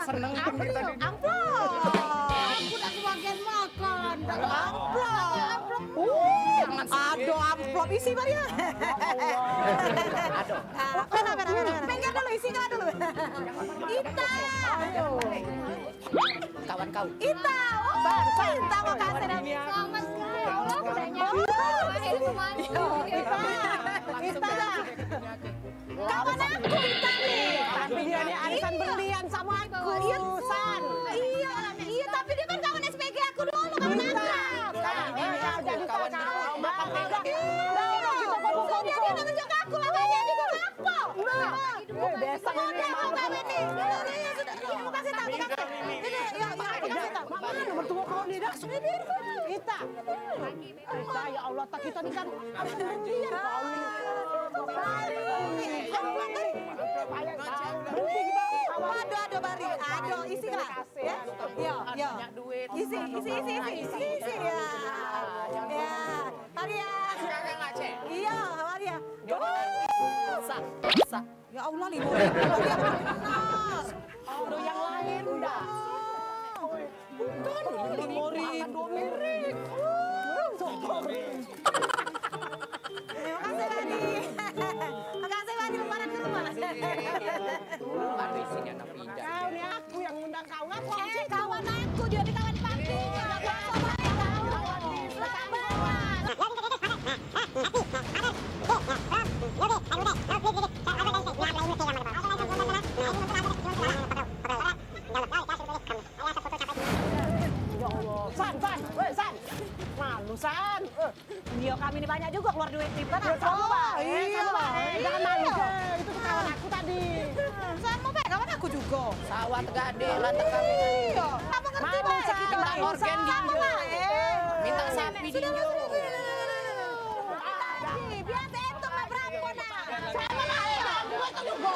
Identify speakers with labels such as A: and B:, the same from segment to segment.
A: seneng
B: Apa
A: kita
B: tuh?
A: di
B: Amplop. Aku udah kebagian makan. Amplop. Aduh, amplop isi Maria.
A: Aduh.
B: Pena. Pegang dulu, isi dulu. Ita.
A: Kawan kau.
B: Ita. Ita, makasih.
C: Selamat sekali. Ya Allah, udah nyampe. Akhirnya kemana?
B: Ita. Kawan aku Ita nih.
D: Tapi dia nih arisan berlian sama aku.
B: Iya, San. Iya, tapi dia kan kawan SPG aku dulu, kawan akrab.
D: Jadi
A: Kawan
D: kau
A: dulu.
D: makan
B: Dia nunjuk aku makanya dia tuh kapok.
D: desa ini.
B: Kasih tahu,
D: Mana bertemu kau nih dah? Kita. Kita ya Allah, tak kita nih kan arisan berlian kau ini.
B: Aduh, Bari. Aduh, isi lah. Ya. Yo. Isi ya. Ya. Maria. Iya, Maria.
A: Sa.
B: Ya Allah, nih.
D: Aduh yang lain udah.
B: Bukan, Limori. Terima kasih, Bari. Makasih, Bari. Lebaran ke rumah.
A: Aduh isinya anak pijat.
D: Kau nih aku yang ngundang kau ngaku.
B: Kawan aku, dia di kawan Pati.
D: Ya Allah, San. Malu San.
B: Dia kami ini banyak juga keluar duit nih. Kan?
D: Iya. Jangan malu ke. Itu tuh kawan aku tadi.
B: Sama Pak, kawan aku juga.
A: Sawah tegade lantak kami.
B: Iya. Apa ngerti
D: Malu,
B: Pak?
D: Cek, kita
A: Minta organ dinjo.
B: Minta
A: sapi dinjo.
B: Biar itu mah berapa nah. Sama lah. Gua itu juga.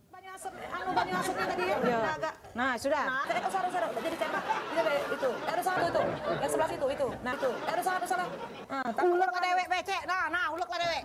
B: Balik banyak asapnya tadi ya.
D: Nah, sudah.
B: Saru, jadi tembak. Itu. Ada satu itu. Yang sebelah situ itu. Nah, itu. Ada satu sana. Nah, ulek lah dewek becek. Nah, ulek lah dewek.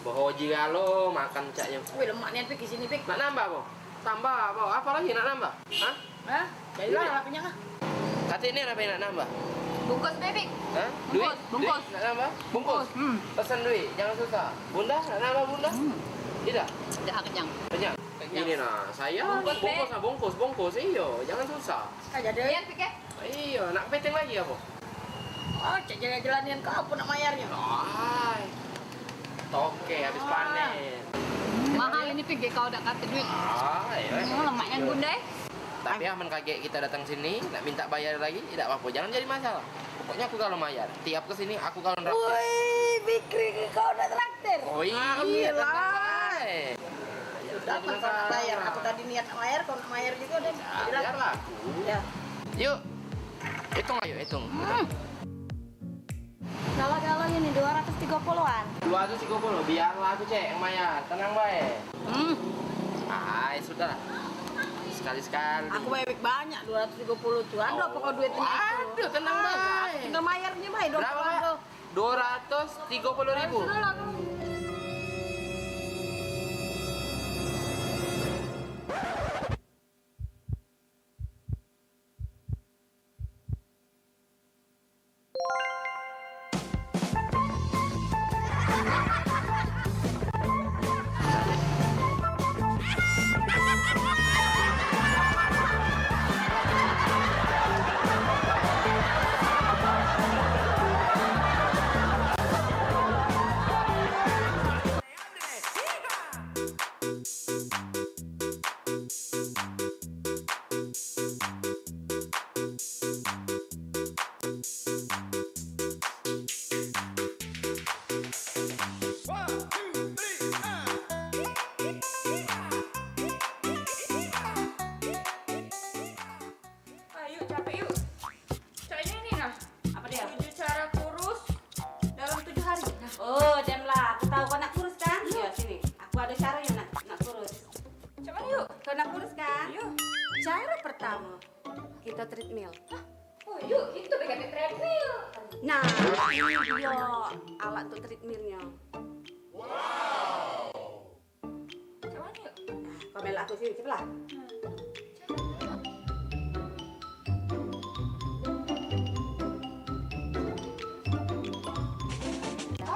E: Bohoji galo makan caknya.
C: Wih, lemak nih Pik di sini Pik.
E: Nak nambah, Bo? Tambah, Bo. Apa lagi nak nambah? Hah?
C: Hah? Jadilah punya kah?
E: Kata ini apa yang nak nambah?
C: Bungkus deh Pik.
E: Hah? Duit?
C: Bungkus.
E: Duit? Nak nambah? Bungkus? Pesan duit, jangan susah. Bunda, nak nambah Bunda? Tidak?
C: Udah kenyang.
E: Kenyang? Ini nah, saya
C: Bungkus,
E: bungkus, iyo, jangan susah.
C: Aja deh. Iya Pik ya.
E: Iya, nak peteng lagi ya, Bo?
C: Oh, jalan-jalanin ke apa nak mayarnya?
E: Ay. Toke habis panen.
C: Mahal ini Pik, kau udah kata duit.
E: Ay,
C: Lemaknya bunda.
E: Tapi aman kaget kita datang sini, nak minta bayar lagi, tidak apa-apa, jangan jadi masalah. Pokoknya aku kalau bayar, tiap kesini aku kalau nraktir.
C: Wih, Fikri kau udah traktir.
E: Oh iya,
C: Alhamdulillah. Udah tak bayar. Aku tadi niat nak bayar, kau nak bayar juga udah.
E: biar laku.
C: Ya.
E: Yuk, hitung ayo, hitung.
C: Kalau ini 230-an.
E: 230, biarlah aku cek yang bayar, tenang baik. Ay, sudah lah. Sekali-sekali.
C: Aku bayar banyak 230 tuh. Aduh, apa kau duitnya itu?
E: Aduh, tenang baik.
C: Tinggal bayarnya baik dong.
E: Berapa? 230.000.
F: Ayo capek yuk. Caranya ini nah.
C: Apa dia?
F: 7 cara kurus dalam 7 hari. Nah,
C: Oh, Jamlah, aku tahu kau nak kurus kan? Ya, sini. Aku ada caranya nak kurus.
F: coba yuk.
C: Kau nak kurus kan?
F: Yuk.
C: Cara pertama, kita treadmill.
F: Oh, yuk, itu pegang treadmill.
C: Nah, ini dia alat untuk treadmillnya.
F: Coba yuk.
C: Kau bela aku sini, sebelah.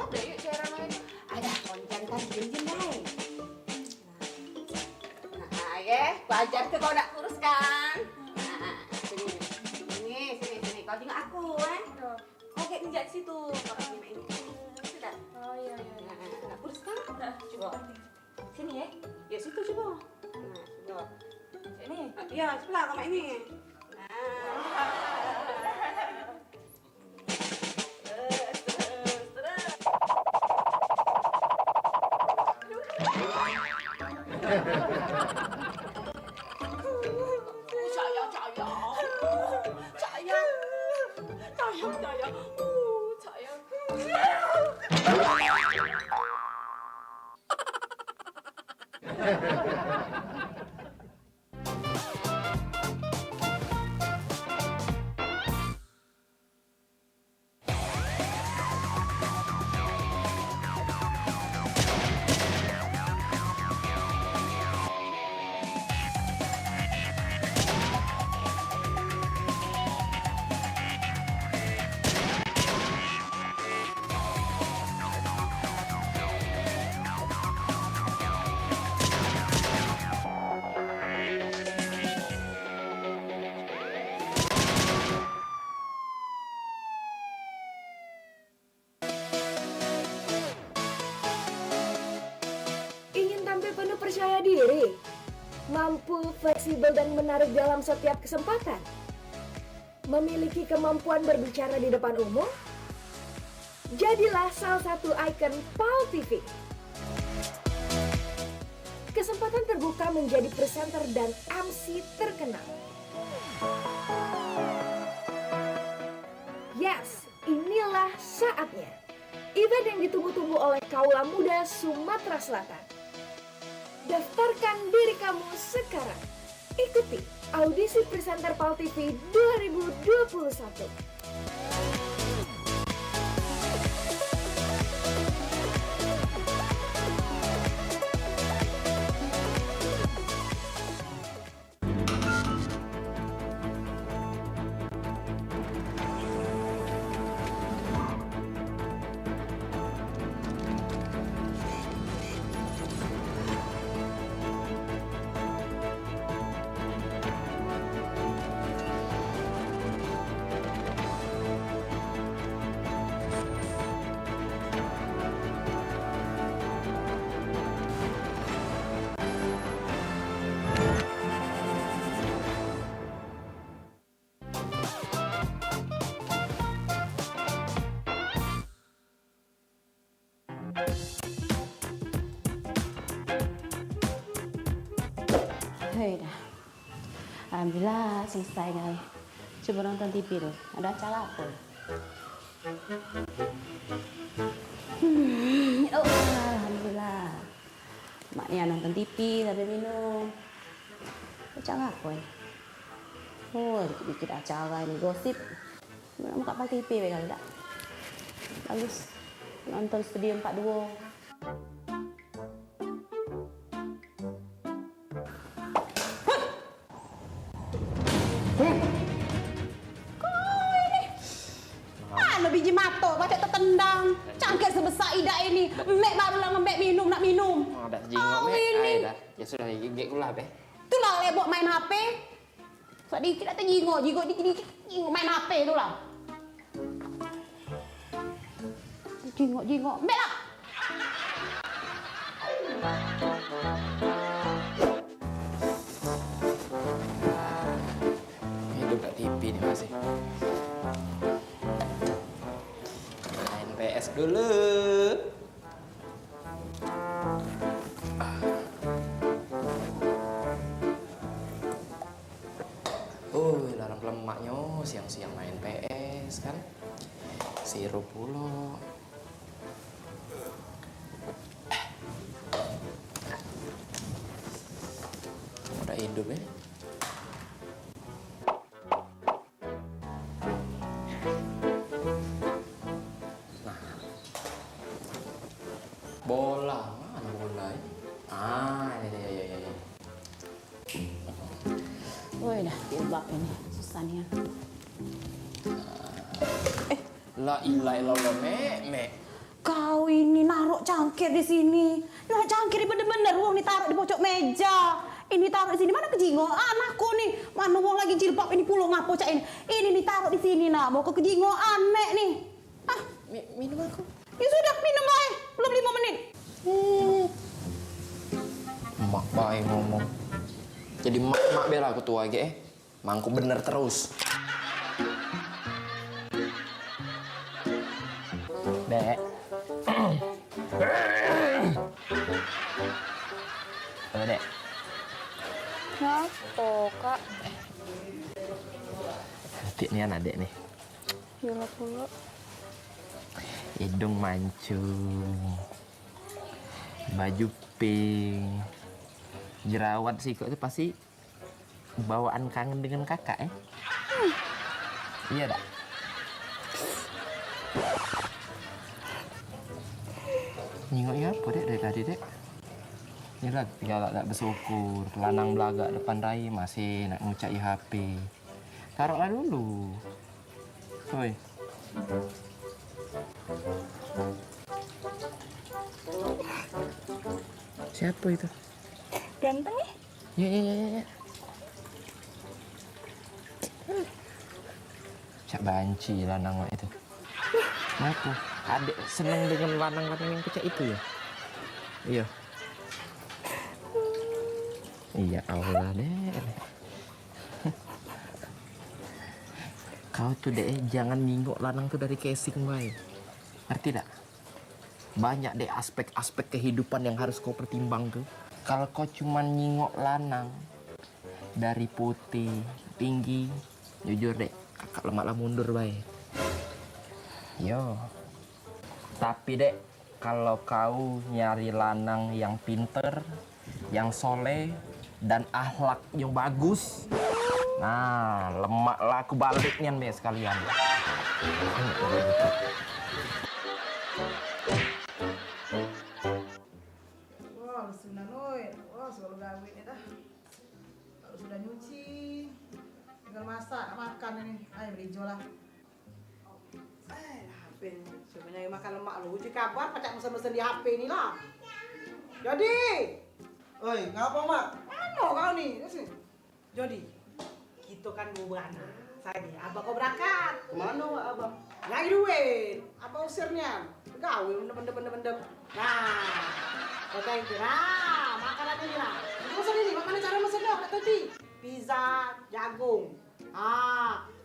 F: Ada yuk cara main.
C: Ada, kau kan jin-jin baik. Nah, ya, kau ajar tuh kau nak kurus kan? Nah, sini. Kau tengok aku, eh. Kau kayak injak di situ. Kau ini. Sudah.
F: Oh iya.
C: Nah, nak kurus kan?
F: Nah,
C: Coba.
F: sini ya.
C: Ya, situ coba. Nah, coba.
F: Sini.
C: Ya, sebelah sama ini. Nah. Terus.
G: Ingin tampil penuh percaya diri, mampu fleksibel dan menarik dalam setiap kesempatan, memiliki kemampuan berbicara di depan umum, jadilah salah satu ikon PAL TV. Kesempatan terbuka menjadi presenter dan MC terkenal. Yes, inilah saatnya. Event yang ditunggu-tunggu oleh kaula muda Sumatera Selatan. Daftarkan diri kamu sekarang. Ikuti audisi presenter PAL TV 2021.
H: Hei dah. Alhamdulillah selesai guys. Coba nonton TV tu. Ada acara apa? Oh, alhamdulillah. Maknya nonton TV sambil minum. Acara apa ni? Oh, dikit-dikit acara ni gosip. Nak buka PAL TV kali tak? Bagus. Nonton Studio 42.
D: Mana biji mata baca tertendang. Cangkir sebesar idak ini.
E: Ya sudah, gek ulah be.
H: Itulah lebok main HP. Sedikit atau jingok dikit main HP itulah. Jingok. Belah.
E: Hidup gak TV nih masih. Main PS dulu. Larang lemaknya siang-siang main PS kan. Sirup pula. Udah hidup ya. Nah. Bola, mana bola? Ya.
H: Woi dah, jilbab ini susah nih ya.
E: La ilaha illallah, Mek.
H: Kau ini naruh cangkir di sini. Nah, cangkir bener-bener uang ditaruh di pojok meja. Ini taruh di sini, mana kejingoan aku nih. Mana uang lagi jilbab ini pulung ngapo cak ini. Ini ditaruh di sini nah, mau ke kejingoan Mek nih. Ah,
E: Minum aku.
H: ya sudah minum aja. Belum 5 menit.
E: Mak baik ngomong. Jadi mak bela aku tua ge. Mangku bener terus. Dek. Dek.
F: Kenapa, Kak?
E: Ini anak dek nih.
F: Yola pula.
E: Hidung mancung. Baju pink. Jerawat sih kok itu pasti bawaan kangen dengan kakak ya. Iya dak. Nyingoknya apa dek dari tadi dek? Ini lah galak tak bersyukur. Lanang belagak depan rai masih nak ngucai HP. Taruhlah dulu. Woi. Siapa itu?
F: Ganteng ya?
E: Ya. Cak banci lanang wak itu. Kenapa? Adik seneng dengan lanang-lanang yang kecak itu ya? Iya. Iya Allah deh. Kau tuh deh jangan ningok lanang tuh dari casing baik. Ngerti tak? Banyak deh aspek-aspek kehidupan yang harus kau pertimbang tuh. Kalau kau cuma nyingok lanang dari putih, tinggi, jujur deh, kakak lemaklah mundur baik. Yo. Tapi dek, kalau kau nyari lanang yang pinter, yang soleh, dan akhlak yang bagus, nah lemaklah aku baliknya nih sekalian.
B: Wah, sudah noy. Wah, selalu gawe ini dah. Kalau sudah nyuci, tinggal masak, makan ini. Ayo beli hijau lah. HP ini. Sebenarnya makan lemak lu. Uji kabar, pacak mesen-mesen di HP ini lah. Jadi.
I: Oi, ngapa mak?
B: Ano kau nih? Sini. Jadi, kita kan mau beranak. Saya nih, abang kau berangkat.
I: Kemana wak abang?
B: Nyari duit. Apa usirnya? Gawe, bendem. Nah, kata itu. Nah, makanan ini lah. Mesen ini, makanan cara mesen dong, kata tadi. Pizza, jagung.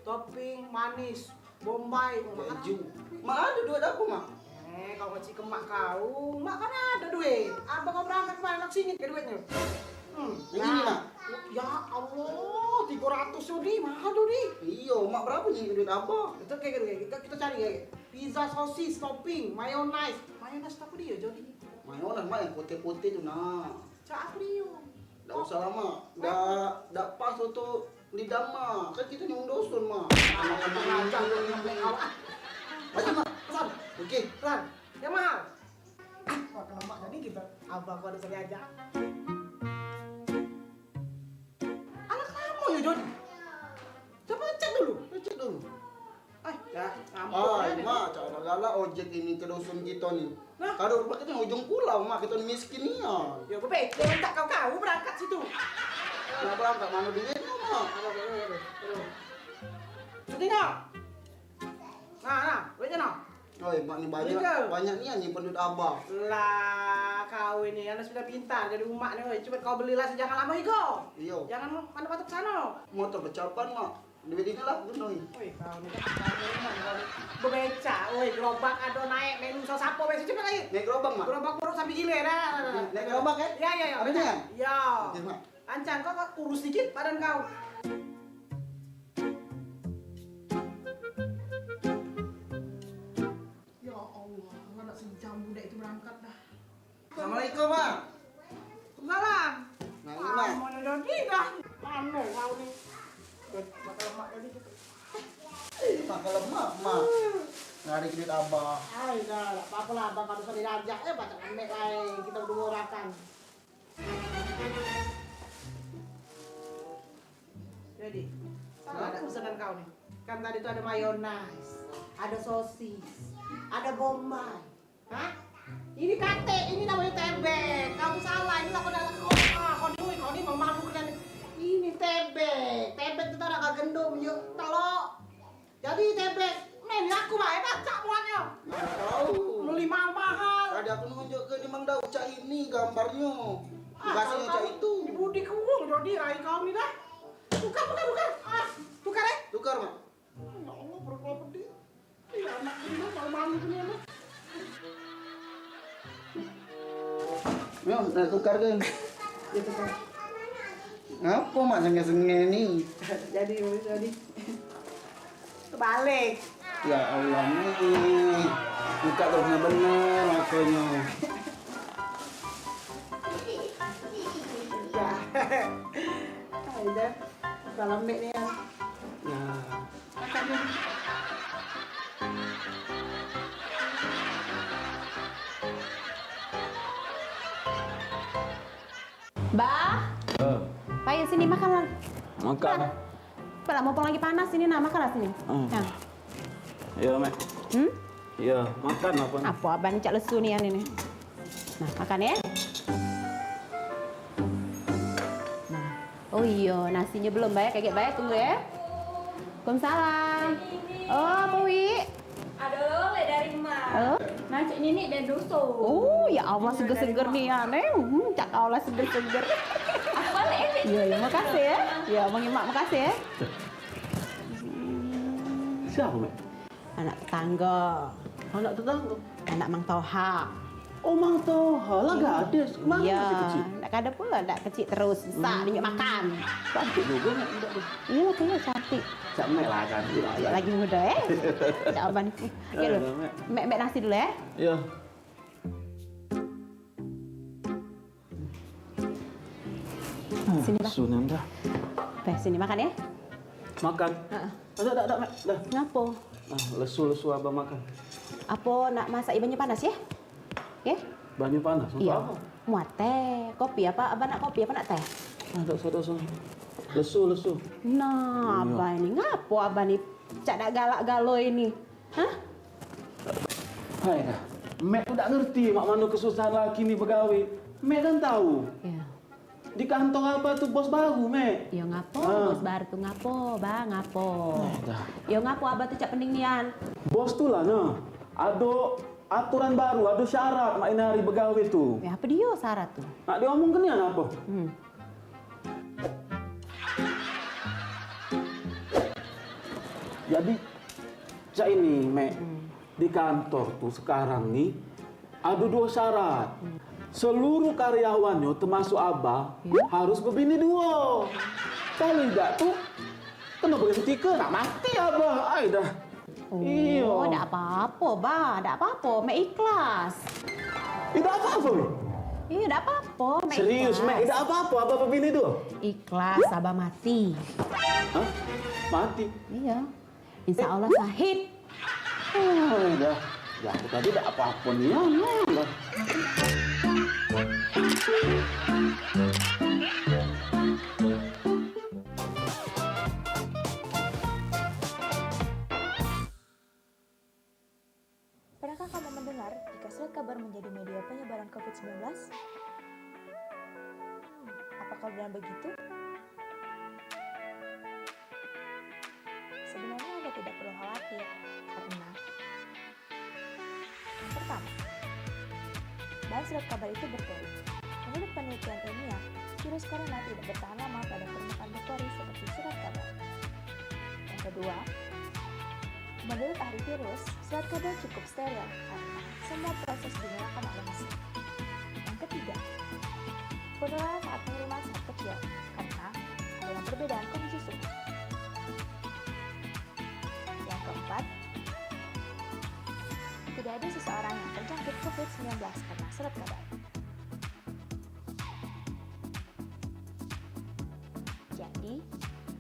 B: Topping manis, bombay.
I: Keju. Mak ada duit apa mak?
B: Kau ngecik ke mak kau. Mak kan ada duit. Abang kau berangkat kemana? Nak singit ke duitnya.
I: Yang ini mak?
B: Ya Allah, 300 Yodi, mahal Yodi.
I: Iya, mak berapa nih duit apa?
B: Itu kayak kita cari kayak pizza sosis topping mayonnaise apa dia Jody?
I: Mayones mak yang putih-putih tuh nah.
B: Cak apa dia?
I: Nggak usah lama. Nggak pas untuk lidah mak. Kan kita nyung dosun mak. Aja mak, pesan. Oke.
B: Pesan, yang mahal. Wah, kalau mak jadi kita abang kau ada sekali aja. Anak kamu ya Jody? Coba cek dulu.
I: Cek dulu.
B: Ya,
I: Ah, mak, cara Lala ojek ini ke dusun kita nih. Kalau rumah kita ujung pulau, mak kita miskin nih ya.
B: Ya bebe, jangan tak kau berangkat situ.
I: Kenapa berangkat mana duitnya mak?
B: Cuti nggak? Nah, duitnya no.
I: Oi, mak nih banyak nih yang nyimpen duit abah.
B: Lah, kau ini anak sudah pintar jadi umak nih, coba kau belilah jangan lama iko.
I: Iya.
B: Jangan mana patok sana.
I: Motor bercapan mak. Duit ini lah gunoi.
B: Woi, kau nih bebeca, woi gerobak ado naik menu sapo wes cepet lagi.
I: Naik gerobak mak.
B: Gerobak buruk sampai gile dah.
I: Naik gerobak ya?
B: Ya.
I: Ada ya?
B: Ya.
I: Oke mak.
B: Ancang kau kurus dikit badan kau. Ya Allah, anak sejam budak itu berangkat dah.
I: Assalamualaikum mak.
B: Salam.
I: Nah ini mak.
B: Mau jadi dah. Anu kau nih. Bakal lemak jadi gitu.
I: Bakal lemak mak. Narik duit abah.
B: Ay, dah, tak apa-apa lah, abang kalau bisa dirajak, baca amek ay, kita berdua orakan. Jadi, sama ada pesanan kau nih. Kan tadi tuh ada mayonnaise, ada sosis, ada bombay. Hah? Ini kate, ini namanya tebek. Kamu salah, ini lah kau ini memalu kan. Ini tebek. Tebek itu ada agak gendum, yuk telok. Jadi tebek, nih aku mah baca muanya.
I: Tahu.
B: Beli mahal.
I: Tadi aku nunjuk ke Dimang Daud cak ini gambarnya. Dikasihnya cak itu.
B: Budi kuung jadi rai kau nih dah. Tukar. Tukar eh.
I: Tukar mak.
B: Ya Allah, berapa dia? Iya, anak ini mah malu punya anak.
I: Yo, nak tukar kan?
B: Ya tukar.
I: Apa mak senge-senge nih?
B: Jadi. Kebalik.
I: Ya Allah nih. Buka tuh bener makanya.
B: Ya. Aida, salam mek nih ya.
I: Ya.
B: Makan dulu.
G: Bah, Pak, sini makan.
J: Makan.
G: Pak, mau pulang lagi panas ini, nah makan lah sini. Nah.
J: Iya, Mek. Iya, makan apa nih?
G: Apa abang cak lesu nih yang ini. Nah, makan ya. Nah. Oh iya, nasinya belum bayar, kaget bayar tunggu ya. Waalaikumsalam. Oh, Pak Wi.
F: Ada lole dari emak.
G: Oh.
F: Nasi ini dan dusun.
G: Oh, ya Allah seger-seger nih ya, Neng. Cak kau lah seger-seger.
F: Aku balik ya.
G: Iya, makasih ya. Ya, Bang Imak makasih ya.
J: Siapa, Mek?
G: Anak tetangga.
J: Anak tetangga.
G: Anak Mang Toha.
J: Oh, Mang Toha lah gadis. Kemana
G: Iya,
J: masih kecil?
G: nggak ada pula, nggak kecil terus. Besar, dia makan.
J: Cantik juga, Mek.
G: Iya, kayaknya cantik.
J: Cak Mek lah cantik.
G: Ya, lagi muda ya. Tidak abang. Oke loh. Mek nasi dulu ya.
J: Iya.
G: Sini, Pak.
J: Sunan dah.
G: Pak, sini makan ya.
J: Makan. Dah, Mek. Dah.
G: Ngapa?
J: Lesu-lesu abang makan.
G: Apa nak masak ibunya panas ya? Ya?
J: Banyu panas. Untuk
G: Iya.
J: apa?
G: Muat teh, kopi apa? Abang nak kopi apa nak teh?
J: Dosa. Lesu.
G: Nah, abang ini ngapo abang ini cak dak galak galo ini? Hah?
J: Hai dah. Mek udah ngerti mak mano kesusahan laki ni begawe. Mek kan tahu.
G: Ya.
J: Di kantor apa tuh bos baru, Mek?
G: Ya ngapo, bos baru tuh ngapo, bang ngapo.
J: Dah.
G: Ya ngapo abang tuh cak pening nian.
J: Bos tuh lah, nah. Ada aturan baru, ada syarat mak ini hari begawe tuh.
G: Ya apa dia syarat tuh?
J: Nak diomong kenian apa? Jadi, cak ini, Mek, di kantor tuh sekarang nih, ada 2 syarat. Seluruh karyawannya, termasuk Abah, harus berbini 2. Kalau tidak tuh, kena berhenti ke, nak mati Abah. Ay dah. Iya.
G: Oh, tidak apa-apa, bah, tidak apa-apa, Mek ikhlas.
J: Tidak apa-apa, Mek.
G: Iya, tidak apa-apa, Mek
J: Serius,
G: ikhlas.
J: Mek, tidak apa-apa, Abah berbini 2.
G: Ikhlas, abah mati.
J: Hah? Mati?
G: Iya. Insya Allah sahid.
J: Oh, dah. Ya, aku tadi tidak apa-apa nih. Ya.
K: kabar menjadi media penyebaran COVID-19? Apakah benar begitu? Sebenarnya Anda tidak perlu khawatir, karena yang pertama, bahan surat kabar itu berteori. Menurut penelitian ilmiah, virus corona tidak bertahan lama pada permukaan berteori seperti surat kabar. Yang kedua, menurut ahli virus, surat kabar cukup steril karena semua proses dinyalakan oleh mesin. Yang ketiga, penularan saat pengiriman sangat kecil karena ada yang perbedaan kondisi suhu. Yang keempat, tidak ada seseorang yang terjangkit COVID-19 karena surat kabar. Jadi,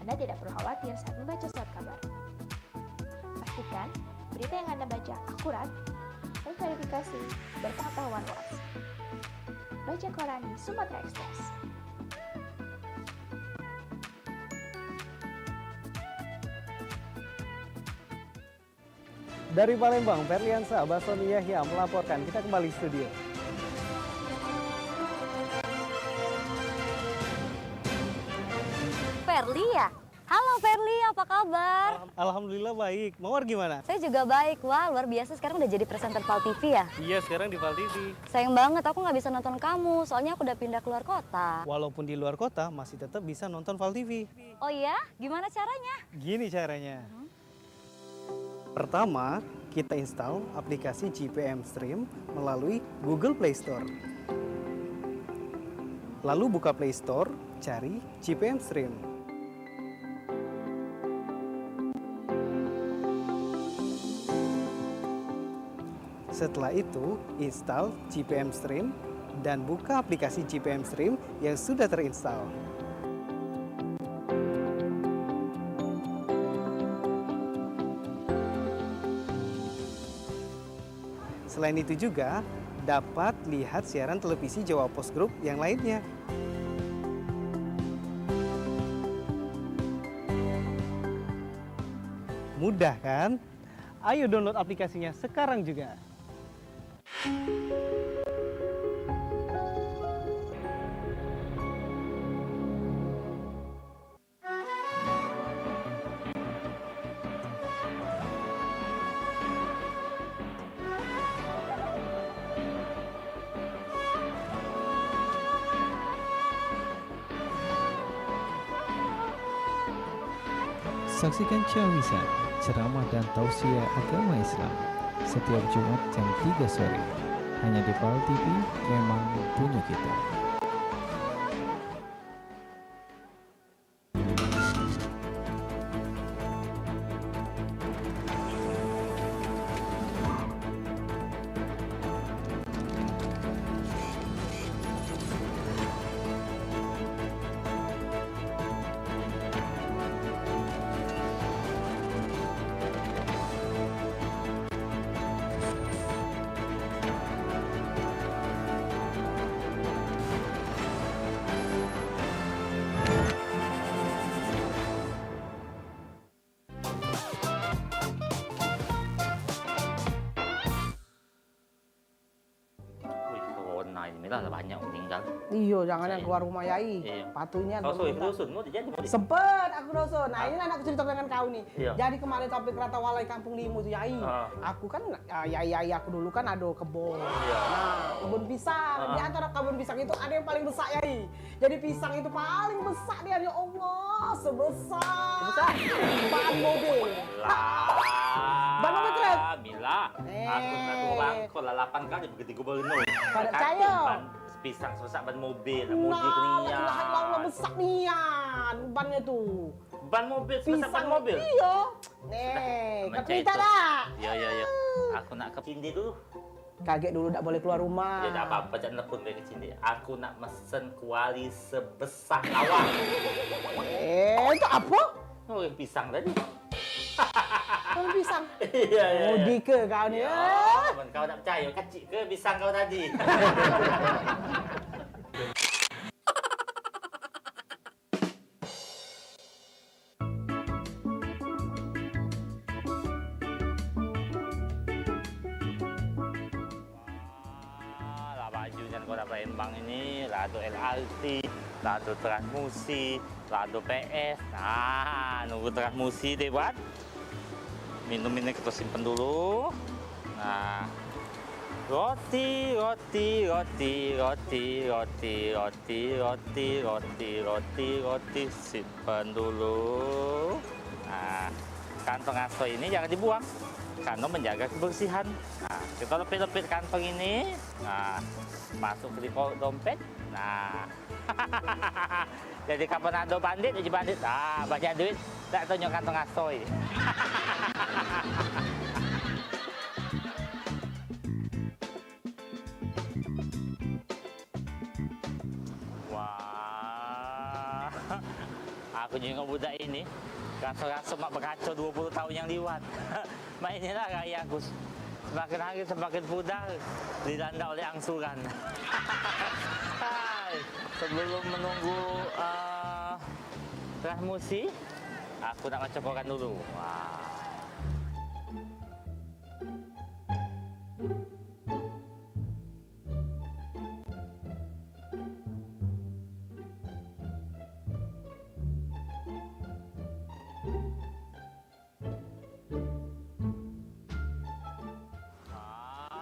K: Anda tidak perlu khawatir saat membaca surat kabar. Pastikan berita yang Anda baca akurat, terverifikasi, berpengetahuan luas. Baca koran di Sumatera Express.
L: Dari Palembang, Ferliansa Basoni Yahya melaporkan. Kita kembali studio.
M: Ferli ya? Halo Ferli, apa kabar?
L: Alhamdulillah baik. Mawar gimana?
M: Saya juga baik. Wah, luar biasa sekarang udah jadi presenter Val TV ya?
L: Iya, sekarang di Val TV.
M: Sayang banget aku nggak bisa nonton kamu, soalnya aku udah pindah keluar kota.
L: Walaupun di luar kota, masih tetap bisa nonton Val TV.
M: Oh iya? Gimana caranya?
L: Gini caranya. Pertama, kita install aplikasi GPM Stream melalui Google Play Store. Lalu buka Play Store, cari GPM Stream. Setelah itu, install GPM Stream dan buka aplikasi GPM Stream yang sudah terinstall. Selain itu juga, dapat lihat siaran televisi Jawa Post Group yang lainnya. Mudah kan? Ayo download aplikasinya sekarang juga.
N: Saksikan Cawisan, ceramah dan tausiah agama Islam setiap Jumat jam 3 sore. Hanya di Val TV, memang punya kita.
O: Alhamdulillah banyak meninggal.
B: Iya, jangan yang keluar rumah Yai.
O: Iya.
B: Patunya.
O: Kau suruh rusun, mau dijadi mau.
B: Sempet aku dosun. Nah ini aku cerita dengan kau nih.
O: Iya.
B: Jadi kemarin sampai Kerata Walai Kampung Limu tuh Yai. Aku kan Yai aku dulu kan ada kebun.
O: Iya.
B: Nah kebun pisang. Di antara kebun pisang itu ada yang paling besar Yai. Jadi pisang itu paling besar dia ya Allah sebesar ban mobil. Ban mobil truk.
O: Mila, aku nak orang kau 8 kali begitu gubernur.
B: Pada percaya.
O: Pisang sebesar ban mobil,
B: Nah,
O: mudik nian.
B: Allah besar nian bannya tuh.
O: Ban mobil sebesar ban mobil.
B: Iya. Nih, cerita dah.
O: Iya. Aku nak ke Cindi dulu.
B: Kaget dulu tak boleh keluar rumah.
O: Ya tak apa-apa, jangan telepon dari ke Cindi. Aku nak mesen kuali sebesar lawang.
B: Itu apa?
O: Oh, yang pisang tadi.
B: Kalau pisang.
O: Iya.
B: Mudik ke kau ni.
O: Kau tak percaya, kecil ke pisang kau tadi? dan Kota Palembang ini Lado LRT, Lado Transmusi, Lado PS. Nah, nunggu Transmusi deh buat. Minum ini kita simpen dulu. Nah, roti, simpan dulu. Nah, kantong aso ini jangan dibuang karena menjaga kebersihan. Nah, kita lepit-lepit kantong ini. Nah, masuk ke dompet. Nah, jadi kapan ada bandit, jadi bandit. Ah, banyak duit, tak tunjuk kantong aso ini. Wah, aku juga budak ini. Rasa-rasa mak berkacau 20 tahun yang lewat. Inilah gaya aku. Semakin hari semakin pudar, dilanda oleh angsuran. Hai, sebelum menunggu Transmusi, aku nak mencokokan dulu. Wah.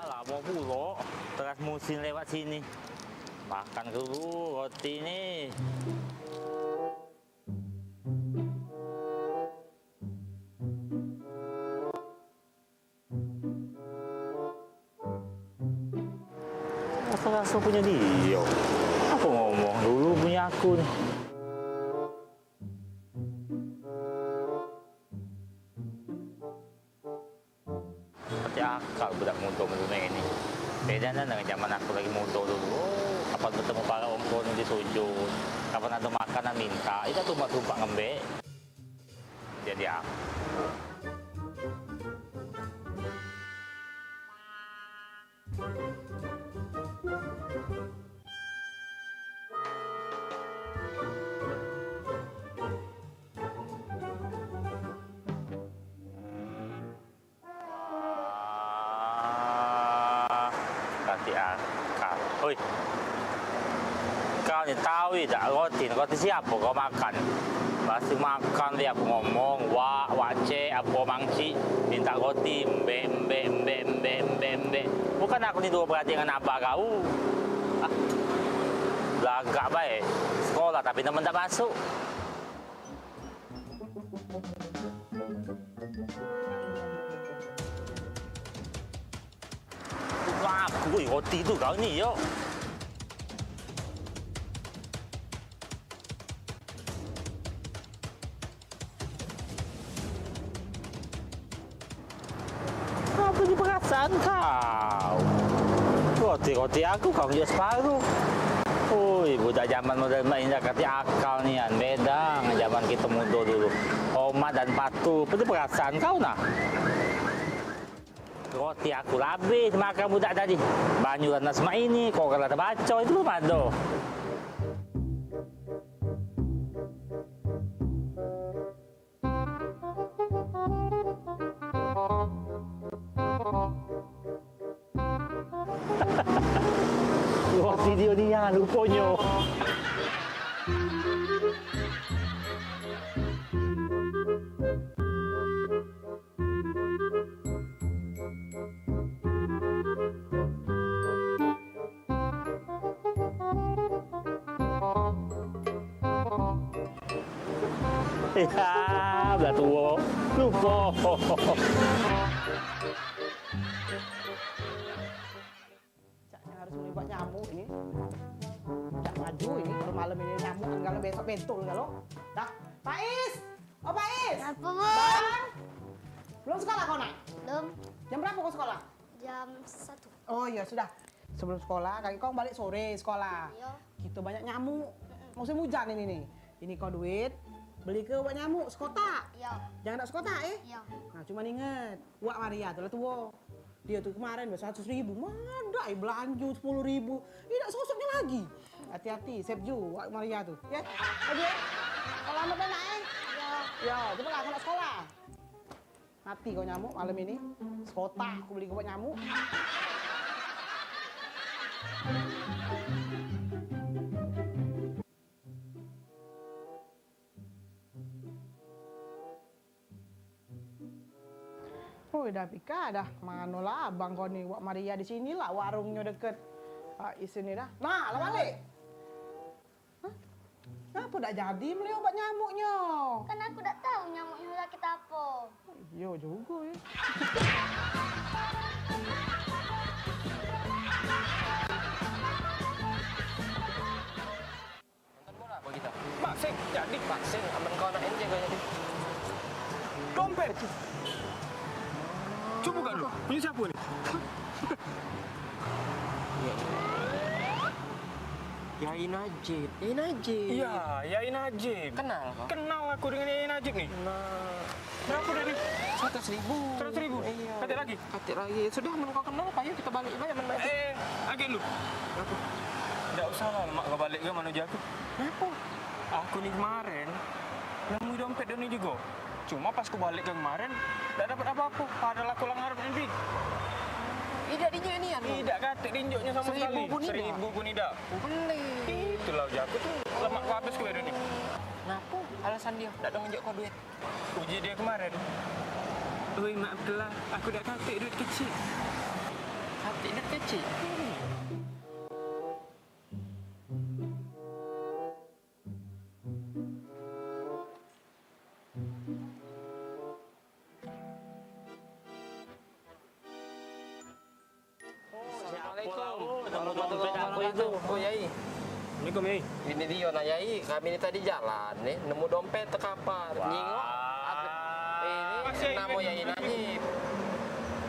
O: Lama pula Transmusi lewat sini. Makan dulu roti ini. Rasa-rasa punya dia. Aku ngomong dulu punya aku nih. Seperti akal budak muda ini. Beda dengan zaman aku lagi muda dulu. Kapan bertemu para orang tua yang ditunjuk, kapan ada makanan minta, itu tumpah-tumpah ngembek. Jadi apa? Oi, kau ni tahu tak roti siapa kau makan? Masih makan dia aku ngomong, wak cik, apa mangcik, minta roti, embe. Bukan aku ni dua berhati dengan abah kau. Ah, belagak baik. Sekolah tapi teman tak masuk. Aku roti tu kau ni, yo. Apa ni perasaan kau? Roti aku kau menjual separuh. Oi, budak zaman modern ini dah kata akal ni kan. Beda dengan zaman kita muda dulu. Hormat dan patuh. Apa tu perasaan kau nak? Roti aku habis makan budak tadi. Banyu dan semua ini, kau kalau terbaca itu belum ada. Wah, video dia rupanya. Ya, belah tua. Lupa.
B: Caknya harus melibat nyamuk ini. Cak maju ini kalau malam ini nyamuk kalau besok bentul kalau. Dah, Pak Is. Oh, Pak Is.
P: Apa,
B: Bang? Belum sekolah kau nak?
P: Belum.
B: Jam berapa kau sekolah?
P: Jam 1.
B: Oh iya sudah. Sebelum sekolah, kau balik sore sekolah.
P: Iya.
B: Kita banyak nyamuk. Musim hujan ini nih. Ini kau duit, beli ke obat nyamuk sekotak.
P: Iya.
B: Jangan tak sekotak
P: Iya.
B: Nah cuma inget, Wak Maria tuh lah tua. Dia tuh kemarin 100.000, mana belanja 10.000. Tidak sosoknya lagi. Hati-hati, save ju Wak Maria tuh. Ya, aja. Kalau lama nak
P: Iya.
B: Ya, coba lah kau nak sekolah. Mati kau nyamuk malam ini. Sekotak aku beli obat nyamuk. Oh, dah pika dah. Mana lah abang kau ni, Wak Maria di sini lah warungnya deket di sini dah. Nah, lah balik. Hah? Kenapa tak jadi beli obat nyamuknya?
M: Kan aku tak tahu nyamuknya sakit apa.
B: Iya juga ya.
E: Apa kita?
J: Maksing, jadi.
E: Vaksin, aman kau nak enje kau jadi.
J: Dompet. Coba buka dulu. Punya siapa ni?
E: Yai Najib. Yai Najib.
J: Iya, Yai Najib.
E: Kenal kau?
J: Kenal aku dengan Yai Najib ni.
E: Nah,
J: berapa dah ni?
E: 100.000.
J: 100.000?
E: Iya.
J: Katik lagi?
E: Katik lagi. Sudah, men kau kenal, ayo kita balik baik men.
J: Agak lu.
E: Apa?
J: Tak usah lah, mak kau balik ke mana je aku.
E: Kenapa?
J: Aku ni kemarin nemu dompet dia ni juga. Cuma pas aku balik ke kemarin, tak dapat apa-apa. Padahal aku lang harap ni.
E: Tidak dinjuk ni kan?
J: Tidak katik dinjuknya sama sekali. 1.000 pun tidak.
E: Boleh.
J: Itulah je aku tu. Lemak kau habis ke dia ni.
E: Kenapa? Alasan dia tak ada nunjuk kau duit.
J: Uji dia kemarin. Oi, mak betul lah. Aku dah katik duit kecil.
E: Katik duit kecil?
O: Nemu dompet aku itu.
E: Oh, Yai.
J: Assalamualaikum, Yai.
E: Ini dia nak Yai. Kami ni tadi jalan nih, nemu dompet terkapar. Nyingok. Ini nama Yai Najib.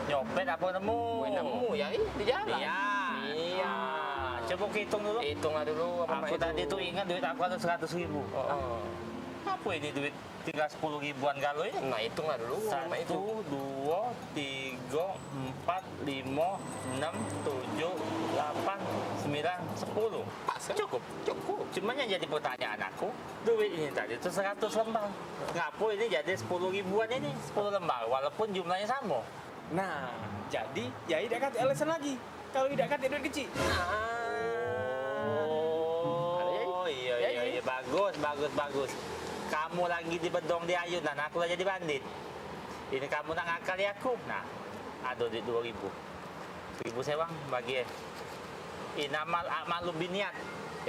O: Nyopet apa nemu?
E: Nemu Yai di jalan.
O: Iya. Coba hitung dulu.
E: Hitunglah dulu.
O: Aku tadi tuh ingat duit aku ada 100.000. Apa ini duit tinggal 10 ribuan kalau ini?
E: Nah, hitunglah dulu.
O: 1, 2, 3, 4, 5, 6, 7, 8, 9, 10. Cukup. Cuma yang jadi pertanyaan aku, duit ini tadi itu 100 lembar. Ngapa ini jadi 10 ribuan ini? 10 lembar, walaupun jumlahnya sama.
J: Nah, jadi Yai dah katik alasan lagi. Kalau tidak katik duit kecil.
O: Oh iya, bagus. Kamu lagi di bedong di ayunan, aku lagi jadi bandit. Ini kamu nak ngakali aku. Nah, ada duit 2.000. 1.000 sewang bagi. Ini amal lu biniat.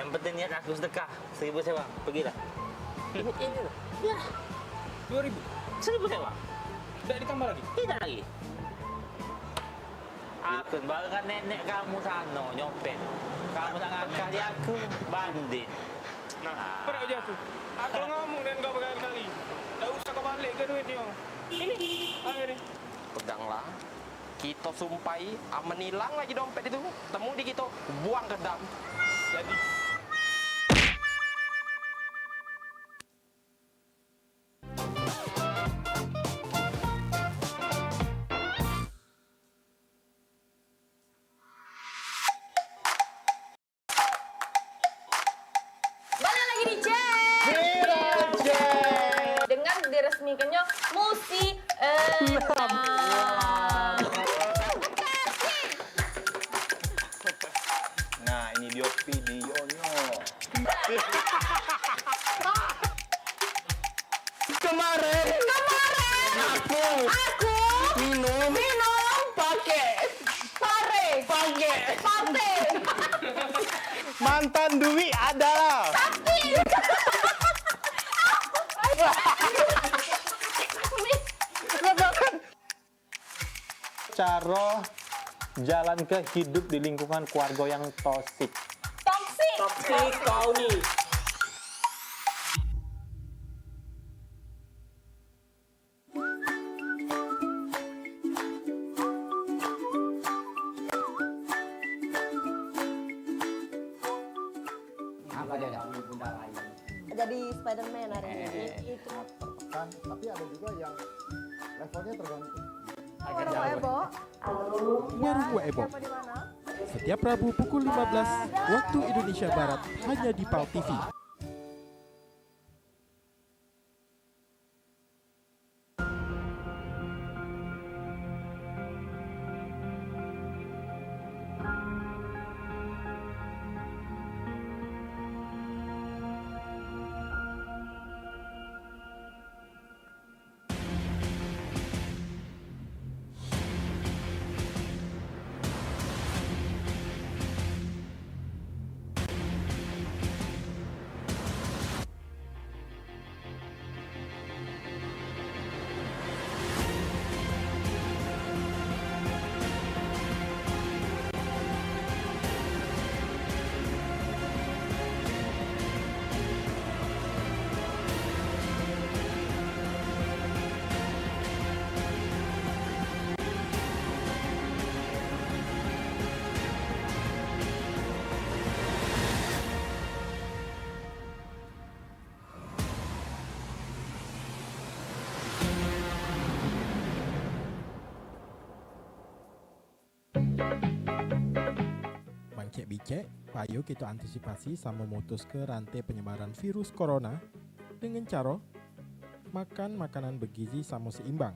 O: Yang penting niat aku sedekah. 1.000 sewang, pergilah. Ini loh. Ya.
J: 2.000.
O: 1.000 sewang.
J: Tidak ditambah lagi?
O: Tidak lagi. Aku barengan nenek kamu sana nyopet. Kamu nak ngakali aku, bandit.
J: Nah, perak je aku. Aku ngomong dengan kau berkali-kali. Tak usah kau balik ke duitnya. Ini, akhirnya.
E: Pedanglah. Kita sumpai, aman hilang lagi dompet itu. Temu di kita, buang ke dam.
J: Jadi.
K: Balik lagi di Jack. Dengan diresmikannya Musi
J: Nah, ini dia videonya.
E: Kemarin aku minum pakai
L: Mantan Dwi adalah
P: cara jalan ke hidup di lingkungan keluarga yang toksik.
K: Toksik
P: kau nih.
D: Apa dia?
C: Jadi Spider-Man hari ini. Itu.
Q: Kan, tapi ada juga yang levelnya tergantung.
K: Warung Ebo.
N: Warung Ebo. Setiap Rabu pukul 15 waktu Indonesia Barat hanya di PAL TV.
R: bicek-bicek, payo kita antisipasi sama memutus ke rantai penyebaran virus corona dengan cara makan makanan bergizi sama seimbang.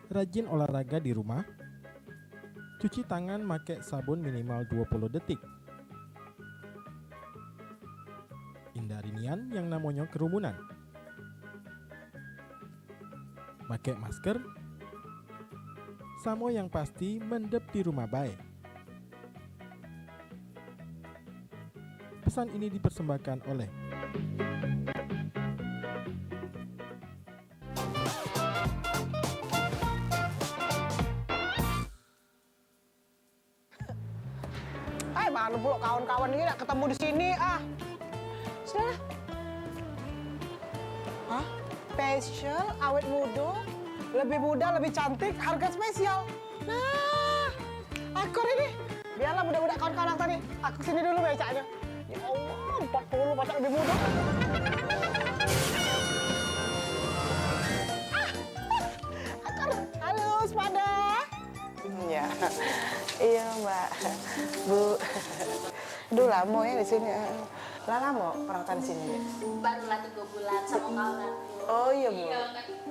R: Rajin olahraga di rumah. Cuci tangan pakai sabun minimal 20 detik. Hindari nian yang namanya kerumunan. Pakai masker. Sama yang pasti mendep di rumah baik. Pesan ini dipersembahkan oleh
D: Mana pula kawan-kawan ini nak ketemu di sini Sudah. Hah? Facial, awet muda, lebih muda, lebih cantik, harga spesial. Nah, akor ini. Biarlah budak-budak kawan-kawan tadi. Aku sini dulu becaknya. Ya Allah, 40 macam lebih muda. Akor. Halo, sepada. Ya. Iya, Mbak. Bu. Udah lama ya di sini. Lama perawatan di sini.
S: Barulah 3 bulan sama kawan.
D: Oh iya, Bu.
S: Iya,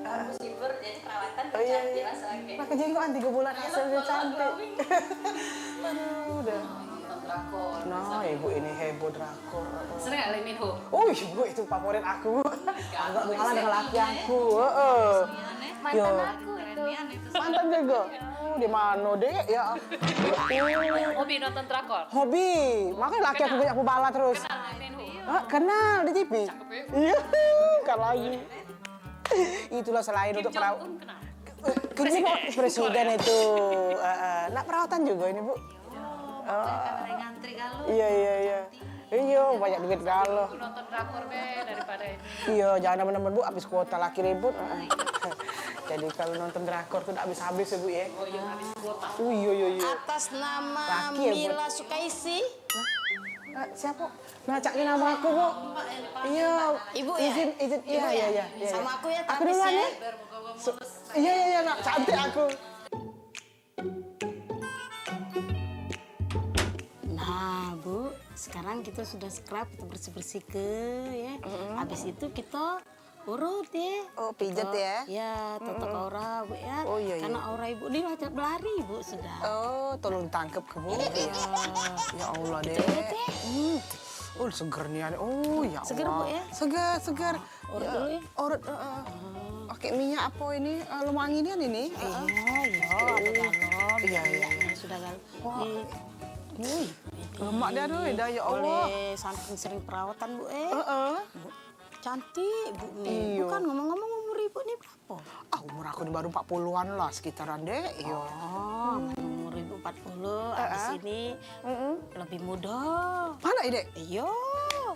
S: kan sibur jadi perawatan
D: iya.
S: cantik rasanya.
D: Pakai jenggotan 3 bulan hasilnya cantik. Aduh, udah.
S: Drakor.
D: Nah, Ibu ini heboh drakor.
S: Sering nggak Lee Min Ho?
D: Oh, Ibu itu favorit aku. Agak kalah dengan laki aku.
S: Mantan aku itu.
D: Mantan juga. Di mana dek ya?
S: Hobi nonton drakor?
D: Hobi. Makanya laki aku banyak bala terus.
S: Kenal Lee Min Ho?
D: Kenal di TV. Iya, kan lagi. Itulah selain untuk perawatan. Kim Presiden itu. Nak perawatan juga ini, Bu.
S: Ngantri kalau.
D: Iya. Iya, banyak duit galau.
S: Nonton drakor daripada ini.
D: Iya, jangan bener-bener Bu, habis kuota laki ribut. Jadi kalau nonton drakor tuh habis-habis ya Bu ya.
S: Oh iya, habis kuota.
D: Iya.
C: Atas nama
D: Laki ya, Bu?
C: Mila Sukaisi.
D: Siapa? Ngacakin nama aku, Bu. Iya.
C: Ibu ya?
D: Izin.
C: Ibu
D: Iya.
C: Sama aku ya,
D: Aku
C: tapi
D: duluan ya. Iya, nak cantik aku.
C: Nah, Bu, sekarang kita sudah scrub, kita bersih-bersih ke ya. Habis itu kita urut ya.
D: Oh, pijat ya?
C: Ya, totok aura, Bu ya.
D: Oh, iya.
C: Karena aura Ibu ini lacak berlari, Bu, sudah.
D: Oh, tolong ditangkap ke Bu.
C: Iya.
D: Ya Allah deh.
C: Kita urut ya.
D: Oh, seger nih. Oh, ya Allah.
C: Seger, Bu ya?
D: Seger.
C: Urut dulu ya.
D: Urut. Pakai minyak apa ini? Lumanginian ini?
C: Iya, ada galon.
D: Iya.
C: Sudah galon.
D: Lemak dia tuh, ya Allah.
C: Oleh saking sering perawatan, Bu Bu, cantik, Bu nih.
D: Iya.
C: Bukan ngomong-ngomong umur Ibu nih berapa?
D: Umur aku ini baru 40-an lah sekitaran deh. Iya.
C: Umur Ibu 40, abis ini lebih muda.
D: Mana ide?
C: Iya.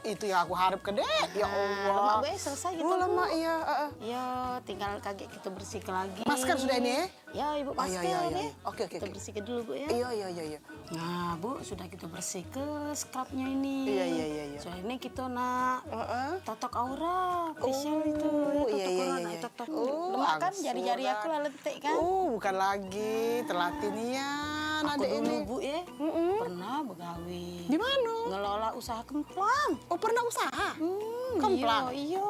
D: Itu yang aku harap ke dek. Ya Allah.
C: Lemak gue selesai gitu.
D: Oh, lemak iya.
C: Ya, tinggal kaget kita bersihkan lagi.
D: Masker sudah ini ya?
C: Ya, Ibu masker
D: iya.
C: nih.
D: Oke.
C: Kita bersihkan dulu, Bu ya.
D: Iya.
C: Nah, Bu, sudah kita bersihkan scrubnya ini.
D: Iya.
C: Soalnya ini kita nak totok aura, facial itu.
D: Iya.
C: Totok. Lemak kan jari-jari aku lah lentik kan?
D: Bukan lagi. Terlatih nian
C: Aku
D: adek
C: dulu,
D: ini.
C: Bu ya, pernah begawi.
D: Di mana?
C: Ngelola usaha kemplang.
D: Oh, pernah usaha? Kemplang?
C: Iya.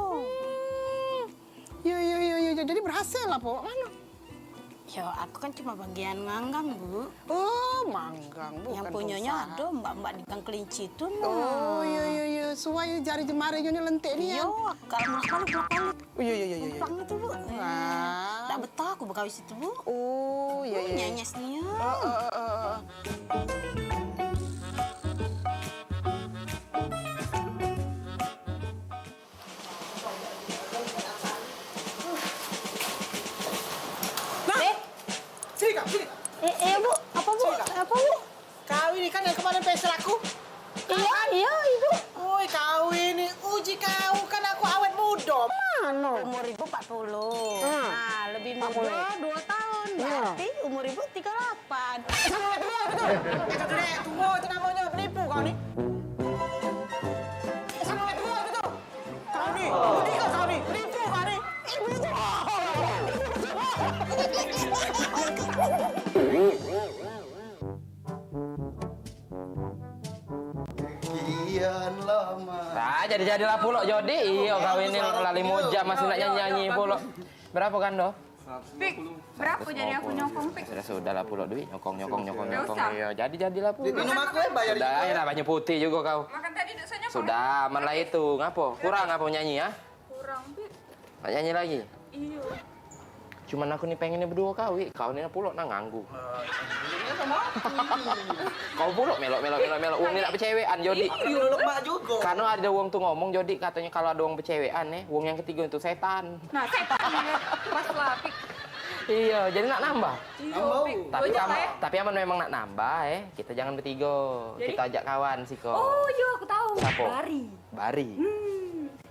D: Iya. Jadi berhasil lah, Po. Mana?
C: Ya, aku kan cuma bagian nganggang, Bu.
D: Oh, manggang, Bu.
C: Yang
D: kan
C: punyanya
D: usaha.
C: ada mbak-mbak di Gang Kelinci itu.
D: Oh, iya. Suai jari jemarinya ini lentik nih ya.
C: Iya, kalau bolak-balik.
D: Iya.
C: Kemplang itu, Bu. Nggak betah aku begawi situ, Bu.
D: Oh, iya.
C: Nyanyi nih.
D: Sini, Kak.
C: Iya, Bu. Apa, Bu? Apa, Bu?
D: Kau ini kan yang kemarin facial aku.
C: Iya, Ibu.
D: Woi, kau ini uji kau kan aku awet muda. Mana?
C: Umur Ibu 40. Nah, lebih muda 2 tahun. Berarti umur Ibu 38.
D: Tunggu, itu namanya penipu kau nih. Sampai tua itu. Kau nih, menikah kau nih, penipu kau nih.
I: sekian lama.
E: Nah, jadi-jadilah pulok Jodi. Iyo kawinin lali moja masih nak nyanyi-nyanyi pulok. Berapa kan do?
F: Pik, berapa jadi aku nyokong Pik?
E: Sudah lah pulok duit nyokong.
F: Nggak usah.
E: Iya, jadilah pulok.
I: Minum aku ya bayar
E: Sudah, ya banyak putih juga kau.
F: Makan tadi dosanya
E: Sudah, aman lah itu. Ngapo? Kurang apa nyanyi ya?
F: kurang Pik.
E: Nak nyanyi lagi?
F: Iya.
E: Cuman aku nih pengennya berdua kau nih pulok nang nganggu. Kau pulok melok. Uang ini nak bercewekan Jodi.
I: Iya, mak juga.
E: Karena ada uang tuh ngomong Jodi katanya kalau ada uang bercewekan uang yang ketiga itu setan.
F: Nah, setan ya. Pas lah Pik.
E: Iya, jadi nak nambah.
F: Iya, Pik.
E: Tapi aman memang nak nambah kita jangan bertiga.
F: Jadi?
E: Kita ajak kawan sih kok.
F: Oh, iya aku tahu.
E: Siapa?
F: Bari.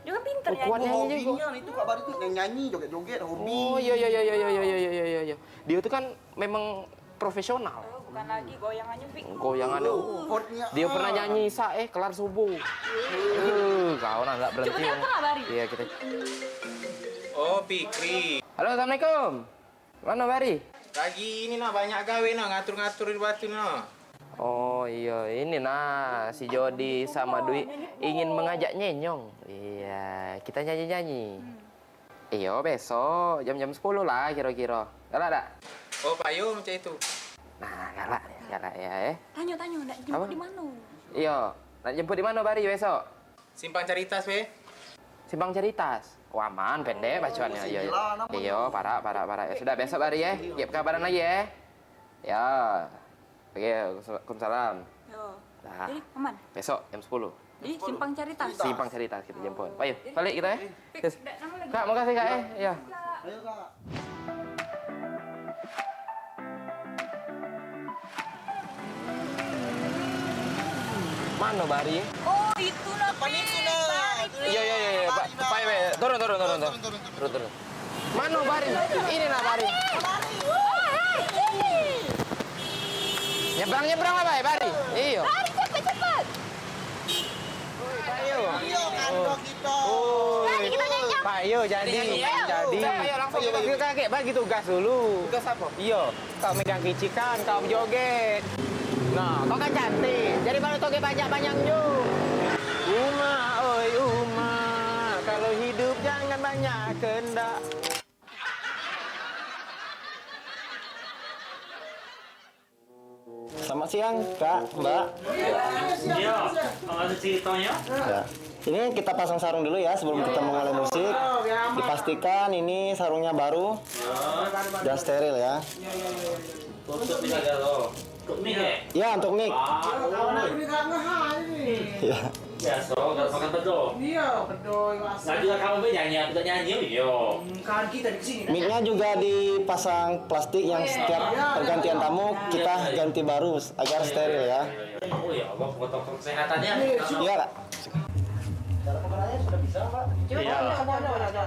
E: Dia
F: kan pinter
E: kuat nyanyi juga.
I: Hobinya itu Kak Bari tuh yang nyanyi, joget-joget, hobi.
E: Oh, iya. Dia tuh kan memang profesional.
F: Bukan lagi goyangannya Pik.
E: Goyangannya. Dia pernah nyanyi kelar subuh. Kau nggak berhenti.
F: Coba telepon lah Bari.
E: Iya, kita.
T: Oh, Pikri.
E: Halo, Assalamualaikum. Mana Bari?
T: Lagi ini banyak gawe ngatur-ngatur di batu
E: Oh iya, ini si Jodi sama Dwi ingin mengajak nyenyong. Iya, kita nyanyi-nyanyi. Iya, besok jam 10 lah kira-kira. Galak tak?
T: Oh, payo macam itu.
E: Nah, galak ya.
F: Tanya, nak jemput di mana?
E: Iya, nak jemput di mana Bari besok?
T: Simpang Caritas, we.
E: Simpang Caritas. Oh, aman, pendek bacuannya. Iya, parah. Ya sudah besok Bari ya. Kiap kabaran lagi ya. Ya. Oke, Waalaikumsalam.
F: Yo.
E: Nah,
F: Jadi aman.
E: besok jam 10.
F: Di Simpang Caritas.
E: Simpang Caritas kita jemput. Ayo, balik kita ya. Yes.
F: Nama lagi.
E: Kak, makasih Kak ya. Iya.
I: Ayo Kak.
E: Mana Bari?
F: Oh, itu lah.
E: Iya. Pak, turun. Mana Bari? Ini lah Bari. Nyebrang lah Bari. Iya.
F: Bari cepat.
E: Ayo.
I: Iya, kandang kita.
F: Jadi kita nyanyi.
E: Pak, yo jadi. Ayo langsung kakek bagi tugas dulu. Tugas apa? Iya. Kau megang kicikan, kau joget. Nah, kau kan cantik. Jadi baru toge banyak-banyak ju. Uma, oi Uma, kalau hidup jangan banyak kendak.
U: Selamat siang, Kak, Mbak.
O: Iya, ada ceritanya?
U: Ya. Ini kita pasang sarung dulu ya sebelum kita memulai musik. Dipastikan ini sarungnya baru dan steril ya.
O: Untuk mic aja lo. Untuk mic ya?
U: Ya, untuk mic. Ya.
O: Biasa, kalau makan bedo.
B: Iya, bedo.
O: Nah juga kamu nyanyi, aku tak nyanyi, iya.
B: Kan kita di sini.
U: Mic-nya juga dipasang plastik yang setiap pergantian tamu kita ganti baru agar steril ya.
O: Oh ya Allah, protokol kesehatannya.
U: Iya, Kak.
I: Cara penggunaannya sudah bisa, Pak?
O: Iya.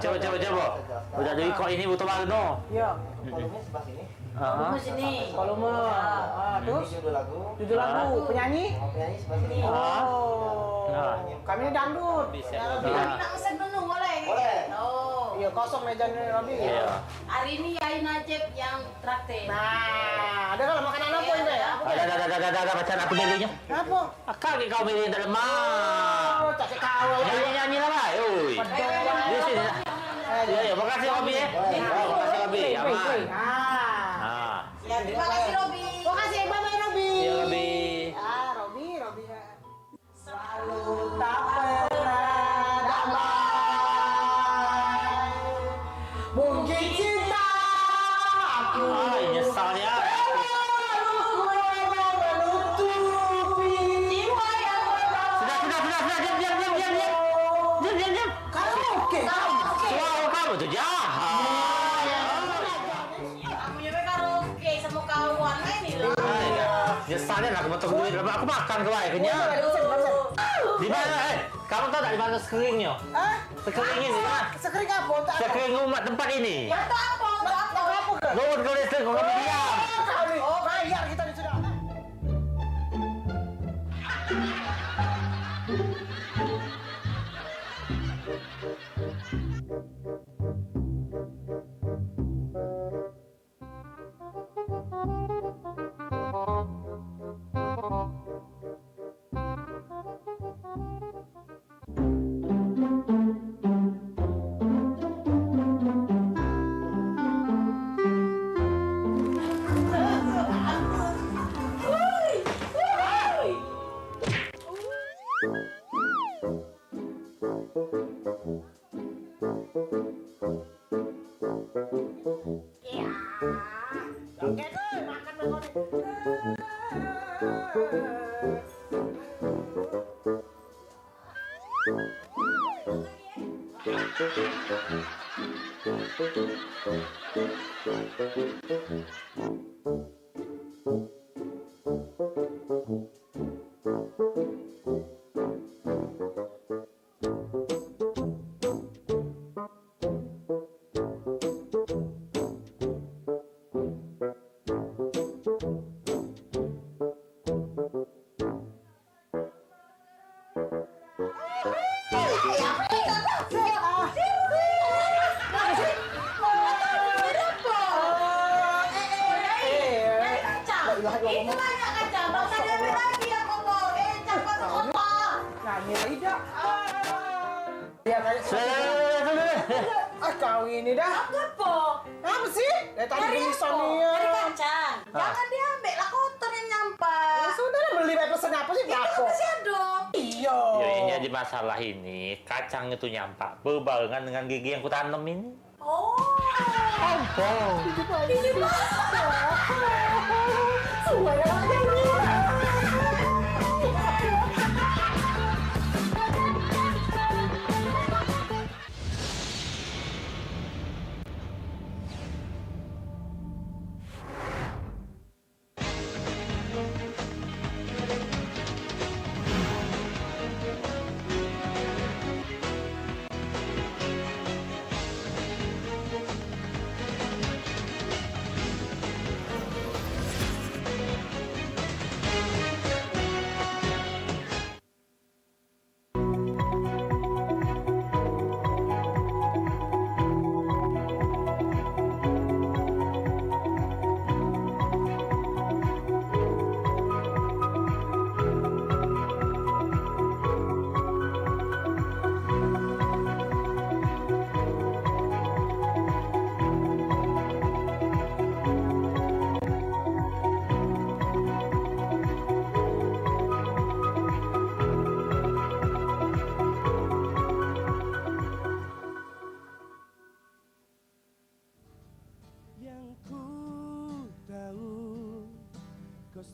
O: Coba. Udah dari kok ini butuh warna.
B: Iya.
I: Volumenya sebelah sini.
B: Volume sini. Volume. Terus
I: Judul lagu.
B: Penyanyi?
I: Penyanyi sebelah sini.
B: Oh. Kami ini dangdut.
O: Bisa.
C: Kita pesen dulu boleh?
I: Boleh.
C: Oh.
B: Iya, kosong mejanya Robi.
O: Iya.
C: Hari ini Yain Najib yang traktir.
B: Nah, ada kalau makanan apa ini ya?
O: Ada macam aku belinya.
B: Apa?
O: Akal kau beli tak lemah.
B: Oh, cakap kau.
O: Nyanyi lah, Pak. Oi. Di sini. Ya, makasih Robi ya. Makasih Robi. Aman.
C: Ya, terima kasih Robi.
B: Terima kasih Bye Robi.
E: Iya Robi.
B: Ah, Robi. Selalu tak pernah damai. Mungkin cinta aku.
O: Nyesalnya. Diam.
B: Karaoke.
O: Suara kamu tuh jahat.
C: Kamu nyoba karaoke sama kawan ini loh.
O: Nyesalnya lah aku potong duit. Aku makan ke wae kenyang. Di mana? Kamu tahu tak di mana sekeringnya? Sekering ini, di mana?
B: Sekering apa?
O: Sekering umat tempat ini.
C: Ya itu apa?
O: Gawat kau listrik, kau diam.
B: Oh, bayar kita di sudah. Kau ini dah. Apa sih? Dari tadi bisa nih.
A: Dari kacang. Jangan diambil lah kotor yang nyampah.
B: Ya sudah lah, beli pesen apa sih?
A: Itu masih ada.
B: Iya.
O: Ya, yang jadi masalah ini, kacang itu nyampak berbarengan dengan gigi yang kutanam ini.
A: Oh.
O: Apa?
A: Ini semuanya ada ini.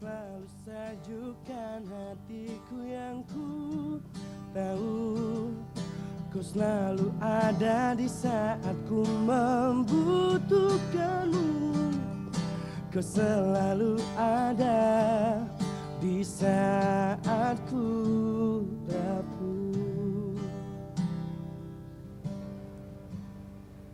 V: Selalu sejukkan hatiku yang ku tahu. Kau selalu ada di saat ku membutuhkanmu. Kau selalu ada di saat ku rapuh.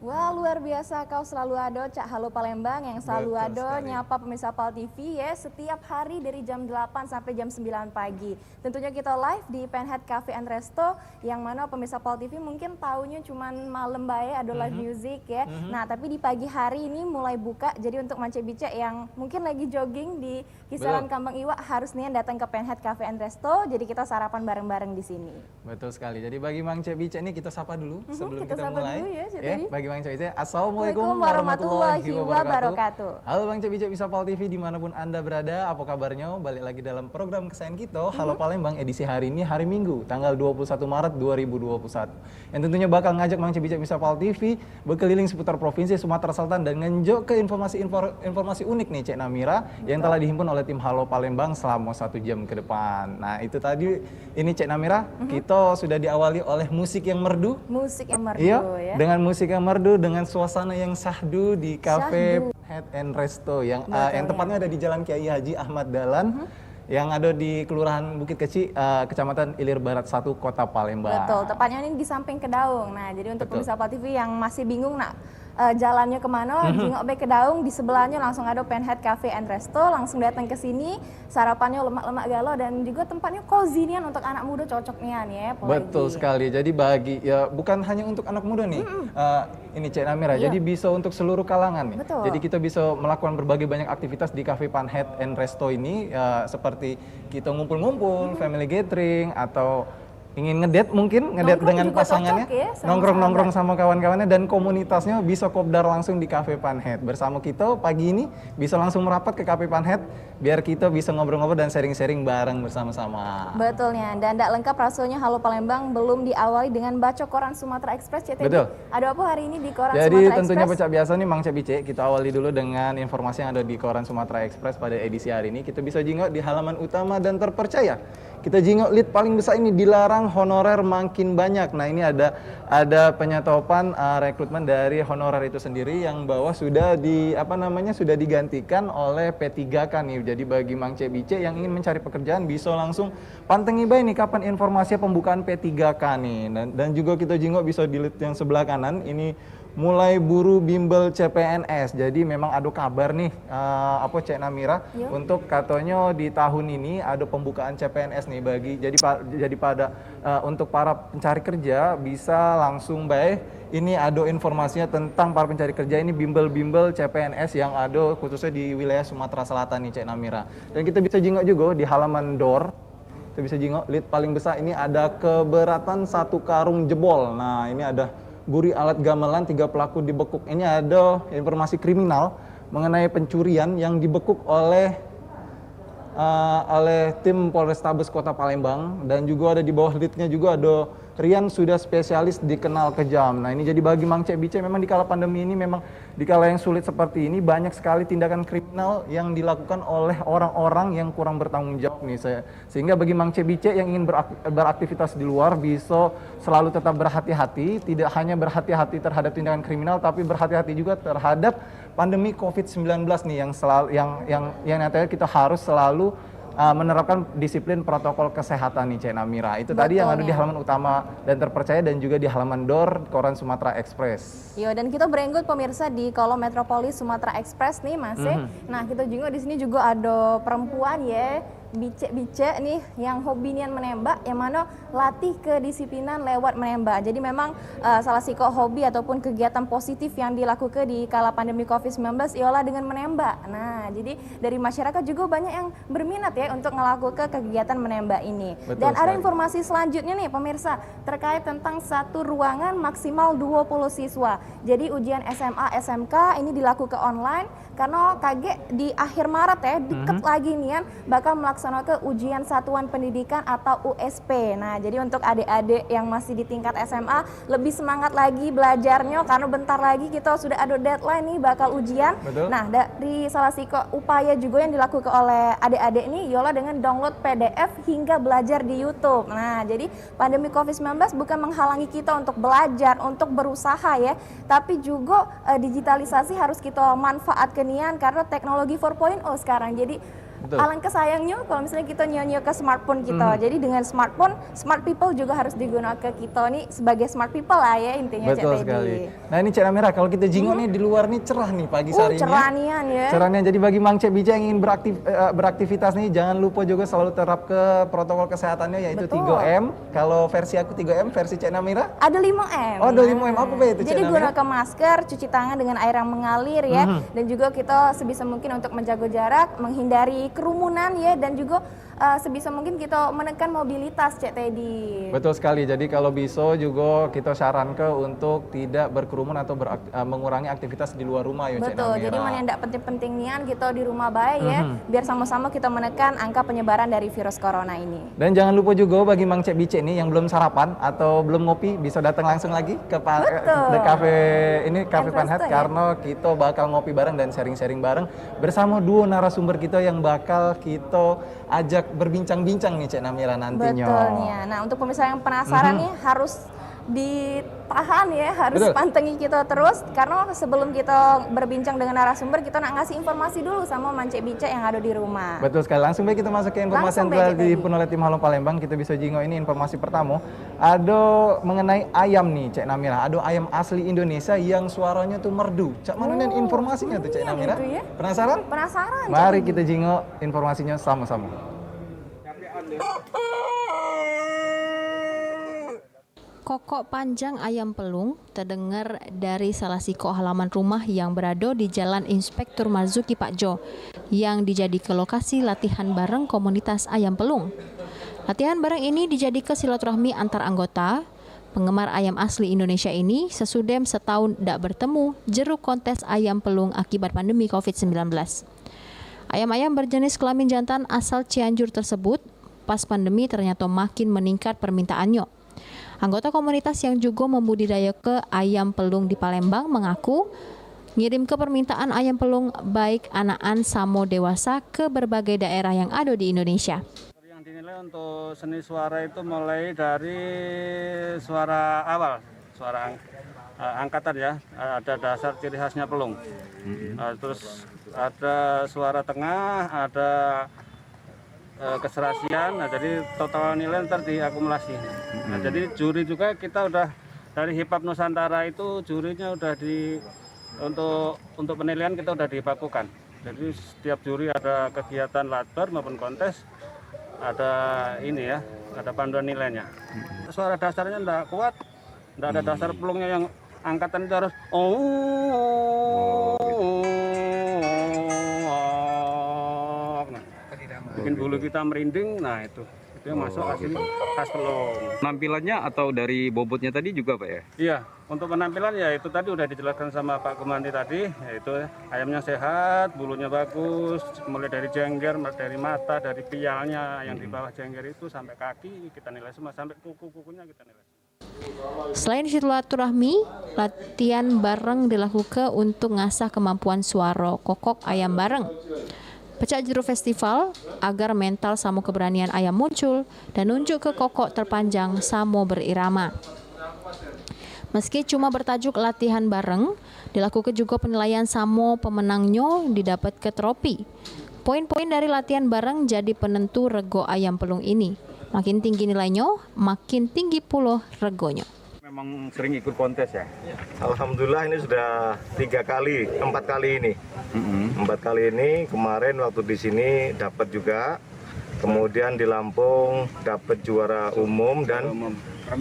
K: Wah, luar biasa, kau selalu ada Cak Halo Palembang yang selalu
V: Betul
K: ada
V: sekali.
K: nyapa pemirsa Pal TV ya setiap hari dari jam 8 sampai jam 9 pagi. Tentunya kita live di Penhead Cafe and Resto yang mana pemirsa Pal TV mungkin taunya cuman malam bae ada live music ya. Nah, tapi di pagi hari ini mulai buka, jadi untuk Mance Bice yang mungkin lagi jogging di kisaran
W: Betul.
K: Kambang Iwa harus nih datang ke Penhead Cafe and Resto, jadi kita sarapan bareng-bareng di sini.
W: Betul sekali. Jadi bagi Mang Cebice ini kita sapa dulu sebelum
K: kita
W: kita
K: sapa
W: mulai.
K: dulu ya, Cik
W: Ya,
K: Tadi.
W: bagi Mang Cebice, Assalamualaikum
K: Waalaikumsalam warahmatullahi wabarakatuh.
W: Halo Bang Cebice bisa Pal TV dimanapun Anda berada, apa kabarnya? Balik lagi dalam program kesayangan kita, Halo Palembang edisi hari ini hari Minggu, tanggal 21 Maret 2021. Yang tentunya bakal ngajak Mang Cebice bisa Pal TV berkeliling seputar Provinsi Sumatera Selatan dan ngenjok ke informasi unik nih Cek Namira yang telah dihimpun oleh tim Halo Palembang selama 1 jam ke depan. Nah itu tadi, ini Cek Namira, kita sudah diawali oleh musik yang merdu.
K: Musik yang merdu
W: Iya,
K: ya.
W: dengan musik yang merdu, dengan suasana yang sahdu di Cafe Head and Resto yang yang tepatnya ada di Jalan Kiai Haji Ahmad Dahlan yang ada di Kelurahan Bukit Kecil, Kecamatan Ilir Barat 1, Kota Palembang.
K: Betul, tepatnya ini di samping Kedaung. Nah, jadi untuk
W: Betul.
K: pemirsa Pal TV yang masih bingung jalannya kemana, jingok baik ke Daung, di sebelahnya langsung ada Penhead Cafe and Resto, langsung datang ke sini, sarapannya lemak-lemak galau dan juga tempatnya cozy nian untuk anak muda cocok nian ya.
W: Betul sekali. Jadi bagi ya bukan hanya untuk anak muda nih. Ini Cek Namira.
K: Iya.
W: Jadi bisa untuk seluruh kalangan nih.
K: Betul.
W: Jadi kita bisa melakukan berbagai banyak aktivitas di Cafe Penhead and Resto ini seperti kita ngumpul-ngumpul, family gathering atau ingin ngedate mungkin, ngedate
K: Nongkrong
W: dengan
K: juga
W: pasangannya,
K: cocok ya, sama
W: nongkrong-nongkrong sama kawan-kawannya dan komunitasnya bisa kopdar langsung di Cafe Penhead. Bersama kita pagi ini bisa langsung merapat ke Cafe Penhead biar kita bisa ngobrol-ngobrol dan sharing-sharing bareng bersama-sama.
K: Betulnya, dan tidak lengkap rasanya Halo Palembang belum diawali dengan baca koran Sumatera Express ya.
W: Betul.
K: Ada apa hari ini di koran
W: Jadi
K: Sumatera
W: tentunya
K: Express?
W: pecah biasa nih Mang Cebice, kita awali dulu dengan informasi yang ada di koran Sumatera Express pada edisi hari ini. Kita bisa jingok di halaman utama dan terpercaya. Kita jingok lead paling besar ini dilarang personal honorer makin banyak. Nah, ini ada penyetopan rekrutmen dari honorer itu sendiri yang bahwa sudah sudah digantikan oleh P3K nih. Jadi bagi Mang Cebice yang ingin mencari pekerjaan bisa langsung pantengin baik nih kapan informasi pembukaan P3K nih. Dan juga kita jingok bisa dilihat yang sebelah kanan ini mulai buru bimbel CPNS. Jadi memang ada kabar nih Cek Namira untuk katanya di tahun ini ada pembukaan CPNS nih untuk para pencari kerja bisa langsung baik. Ini ada informasinya tentang para pencari kerja ini bimbel-bimbel CPNS yang ada khususnya di wilayah Sumatera Selatan nih Cek Namira. Dan kita bisa jingok juga di halaman DOR. Kita bisa jingok lead paling besar ini ada keberatan 1 karung jebol. Nah, ini ada guri alat gamelan 3 pelaku dibekuk. Ini ada informasi kriminal mengenai pencurian yang dibekuk oleh tim Polrestabes Kota Palembang, dan juga ada di bawah leadnya juga ada Rian sudah spesialis dikenal kejam. Nah, ini jadi bagi Mang Cebice memang di kala pandemi ini memang di kala yang sulit seperti ini banyak sekali tindakan kriminal yang dilakukan oleh orang-orang yang kurang bertanggung jawab nih. Sehingga bagi Mang Cebice yang ingin beraktivitas di luar bisa selalu tetap berhati-hati, tidak hanya berhati-hati terhadap tindakan kriminal tapi berhati-hati juga terhadap pandemi COVID-19 nih yang nyatanya kita harus selalu menerapkan disiplin protokol kesehatan nih Cek Namira. Itu tadi yang ada di halaman utama dan terpercaya dan juga di halaman DOR Koran Sumatera Express.
K: Yo, dan kita berenggut pemirsa di kolom Metropolis Sumatera Express nih Mas. Nah, kita juga di sini juga ada perempuan ya, bice nih yang hobinya menembak, yang mana latih kedisiplinan lewat menembak. Jadi memang salah satu hobi ataupun kegiatan positif yang dilakukan di kala pandemi COVID-19 ialah dengan menembak. Nah, jadi dari masyarakat juga banyak yang berminat ya untuk melakukan kegiatan menembak ini.
W: Betul
K: Dan ada
W: sekali.
K: informasi selanjutnya nih pemirsa terkait tentang satu ruangan maksimal 20 siswa. Jadi ujian SMA SMK ini dilakukan online karena kaget di akhir Maret ya, deket lagi nih bakal melaksanakan ujian satuan pendidikan atau USP. Nah, jadi untuk adik-adik yang masih di tingkat SMA lebih semangat lagi belajarnya karena bentar lagi kita sudah ada deadline nih bakal ujian.
W: Betul.
K: Nah, dari salah satu upaya juga yang dilakukan oleh adik-adik ini ialah dengan download PDF hingga belajar di YouTube. Nah, jadi pandemi COVID-19 bukan menghalangi kita untuk belajar, untuk berusaha ya, tapi juga digitalisasi harus kita manfaatkan karena teknologi 4.0 sekarang. Jadi
W: Betul.
K: alangkah sayangnya kalau misalnya kita nyonya ke smartphone kita. Jadi dengan smartphone, smart people juga harus digunakan kita nih sebagai smart people lah ya intinya.
W: Betul sekali. Nah, ini Cek Namira kalau kita jingok nih di luar nih cerah nih pagi hari ini.
K: Cerahnian ya.
W: Cerahnian. Jadi bagi Mang Cebice yang ingin beraktivitas nih jangan lupa juga selalu terap ke protokol kesehatannya yaitu
K: Betul.
W: 3M. Kalau versi aku 3M, versi Cek Namira?
K: Ada 5M.
W: Oh, ada 5M. Apa be itu Cek
K: Jadi
W: Namira?
K: gunakan masker, cuci tangan dengan air yang mengalir ya, dan juga kita sebisa mungkin untuk menjaga jarak, menghindari kerumunan ya, dan juga sebisa mungkin kita menekan mobilitas Cek Teddy.
W: Betul sekali. Jadi kalau bisa juga kita sarankan untuk tidak berkerumun atau mengurangi aktivitas di luar rumah ya Cek
K: Betul.
W: Namira.
K: Jadi mana yang tidak penting-penting nian kita di rumah baik ya, biar sama-sama kita menekan angka penyebaran dari virus corona ini.
W: Dan jangan lupa juga bagi Mang Cebice nih yang belum sarapan atau belum ngopi bisa datang langsung lagi ke Cafe Panhat
K: ya?
W: karena kita bakal ngopi bareng dan sharing-sharing bareng bersama duo narasumber kita yang bakal kita ajak berbincang-bincang nih Cek Namira nantinya.
K: Betulnya. Nah, untuk pemirsa yang penasaran nih harus ditahan ya, harus
W: Betul.
K: pantengin kita terus karena sebelum kita berbincang dengan narasumber kita nak ngasih informasi dulu sama Mang Cebice yang ada di rumah.
W: Betul sekali. Langsung baik kita masuk ke informasi
K: Langsung
W: yang
K: baik
W: telah
K: kita
W: dihimpun oleh tim Halo Palembang. Kita bisa jinggo ini informasi pertama. Ada mengenai ayam nih Cek Namira. Ada ayam asli Indonesia yang suaranya tuh merdu. Cak mana nih informasinya tuh Cek Namira?
K: Itu ya.
W: Penasaran?
K: Penasaran.
W: Mari kita jinggo informasinya sama-sama.
G: Kokok panjang ayam pelung terdengar dari salah siko halaman rumah yang berada di Jalan Inspektur Marzuki Pakjo yang dijadikan lokasi latihan bareng komunitas ayam pelung. Latihan bareng ini dijadikan silaturahmi antar anggota penggemar ayam asli Indonesia ini sesudem setahun tidak bertemu jeruk kontes ayam pelung akibat pandemi COVID-19. Ayam-ayam berjenis kelamin jantan asal Cianjur tersebut pas pandemi ternyata makin meningkat permintaannya. Anggota komunitas yang juga membudidaya ke ayam pelung di Palembang mengaku ngirim ke permintaan ayam pelung baik anakan samo dewasa ke berbagai daerah yang ada di Indonesia.
H: Yang dinilai untuk seni suara itu mulai dari suara awal, suara angkatan ya, ada dasar ciri khasnya pelung. Terus ada suara tengah, ada keserasian, nah jadi total nilai ntar diakumulasi. Nah jadi juri juga kita udah dari Hip Hop Nusantara itu jurinya udah untuk penilaian kita udah dibakukan. Jadi setiap juri ada kegiatan latbar maupun kontes, ada ini ya, ada panduan nilainya. Suara dasarnya enggak kuat, enggak ada dasar pelungnya yang angkatan itu harus bikin bulu kita merinding, nah itu yang masuk asli khas pelung.
J: Penampilannya atau dari bobotnya tadi juga Pak ya?
H: Iya, untuk penampilan ya itu tadi udah dijelaskan sama Pak Kumanti tadi, yaitu ayamnya sehat, bulunya bagus, mulai dari jengger, dari mata, dari pialnya yang di bawah jengger itu sampai kaki kita nilai semua, sampai kuku-kukunya kita nilai.
G: Selain silaturahmi, latihan bareng dilakukan untuk ngasah kemampuan suara kokok ayam bareng. Pecak jeruk festival agar mental samo keberanian ayam muncul dan nunjuk ke kokok terpanjang samo berirama. Meski cuma bertajuk latihan bareng, dilakukan juga penilaian samo pemenangnya didapat ke trofi. Poin-poin dari latihan bareng jadi penentu rego ayam pelung ini. Makin tinggi nilainya, makin tinggi pula regonya.
J: Memang sering ikut kontes ya?
M: Alhamdulillah ini sudah 4 kali ini. 4 kali ini, kemarin waktu di sini dapat juga, kemudian di Lampung dapat juara umum dan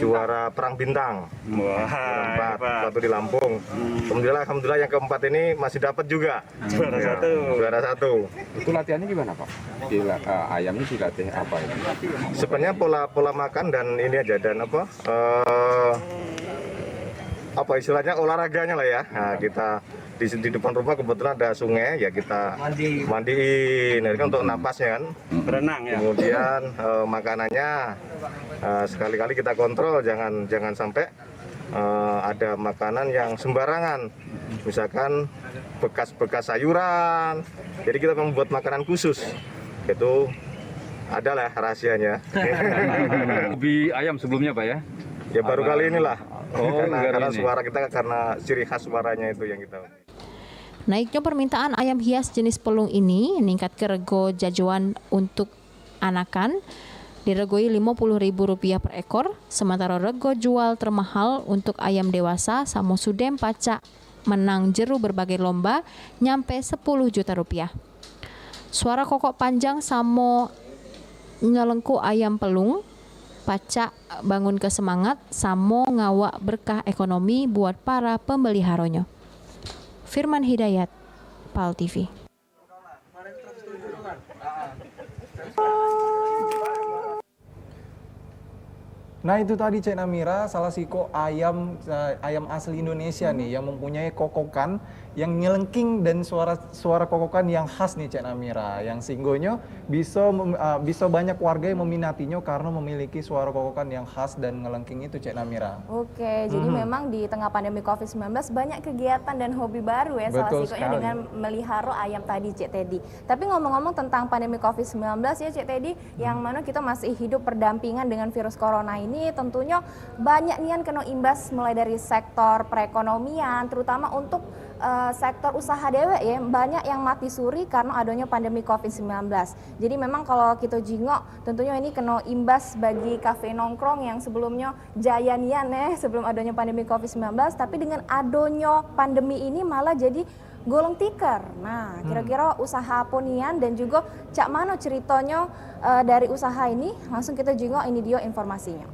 M: juara perang bintang. Wah, waktu di Lampung. Alhamdulillah yang keempat ini masih dapat juga. Juara satu.
J: Itu latihannya gimana Pak? Ayamnya dilatih apa ini?
M: Sebenarnya pola makan dan ini aja, dan apa istilahnya olahraganya lah ya. Nah, kita di depan rumah kebetulan ada sungai, ya kita mandiin. Ini kan untuk napasnya kan,
H: berenang ya.
M: Kemudian makanannya sekali-kali kita kontrol, jangan sampai ada makanan yang sembarangan, misalkan bekas sayuran. Jadi kita membuat makanan khusus, itu adalah rahasianya.
J: Hobi ayam sebelumnya Pak ya?
M: Ya baru kali inilah. Karena
J: ini.
M: suara kita, karena ciri khas suaranya itu yang kita.
G: Naiknya permintaan ayam hias jenis pelung ini meningkat ke rego jajuan untuk anakan diregoi Rp50.000 per ekor, sementara rego jual termahal untuk ayam dewasa samo sudem pacak menang jeru berbagai lomba nyampe Rp10 juta. Suara kokok panjang samo nyelengku ayam pelung pacak bangun kesemangat samo ngawak berkah ekonomi buat para pemeliharanya. Firman Hidayat, PAL TV.
W: Nah itu tadi Cek Namira, salah siko ayam asli Indonesia nih yang mempunyai kokokan yang nyelengking dan suara kokokan yang khas nih Cek Namira, yang singgonya bisa banyak warga yang meminatinya karena memiliki suara kokokan yang khas dan ngelengking itu Cek Namira.
K: Oke, jadi memang di tengah pandemi COVID-19 banyak kegiatan dan hobi baru ya, salah satunya dengan melihara ayam tadi Cek Teddy. Tapi ngomong-ngomong tentang pandemi COVID-19 ya Cek Teddy, yang mana kita masih hidup berdampingan dengan virus corona ini, tentunya banyak nian kena imbas mulai dari sektor perekonomian, terutama untuk sektor usaha dewek ya, banyak yang mati suri karena adanya pandemi COVID-19. Jadi memang kalau kita jingok, tentunya ini kena imbas bagi kafe nongkrong yang sebelumnya jaya nian ya sebelum adanya pandemi COVID-19, tapi dengan adanya pandemi ini malah jadi golong tikar. Nah, kira-kira usaha ponian dan juga cak mana ceritanya dari usaha ini, langsung kita jingok, ini dia informasinya.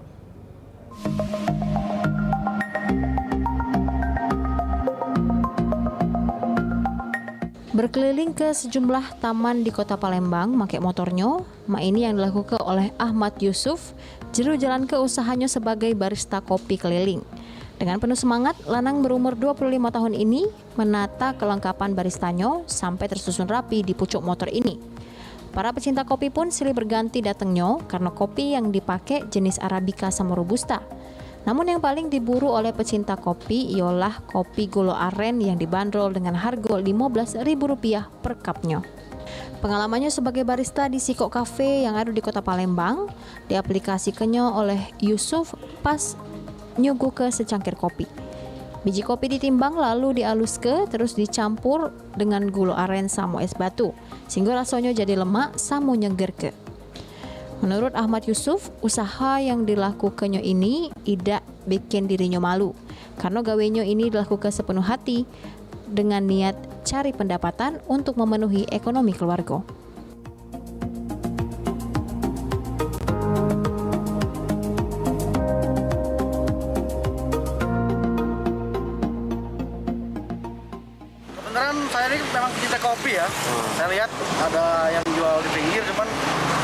G: Berkeliling ke sejumlah taman di kota Palembang, make motornya, ini yang dilakukan oleh Ahmad Yusuf, jeru jalan ke usahanya sebagai barista kopi keliling. Dengan penuh semangat, lanang berumur 25 tahun ini menata kelengkapan baristanya sampai tersusun rapi di pucuk motor ini. Para pecinta kopi pun silih berganti datangnya karena kopi yang dipakai jenis Arabica sama Robusta. Namun yang paling diburu oleh pecinta kopi ialah kopi gula aren yang dibanderol dengan harga Rp15.000 per cupnya. Pengalamannya sebagai barista di Sikok Cafe yang ada di Kota Palembang diaplikasikannya oleh Yusuf pas nyuguh ke secangkir kopi. Biji kopi ditimbang lalu dialuske terus dicampur dengan gula aren sama es batu sehingga rasanya jadi lemak sama nyeger ke. Menurut Ahmad Yusuf, usaha yang dilakukannya ini tidak bikin dirinya malu karena gawenya ini dilakukan sepenuh hati dengan niat cari pendapatan untuk memenuhi ekonomi keluarga.
L: Kebenaran saya ini memang pecinta kopi ya. Saya lihat ada yang jual di pinggir, cuman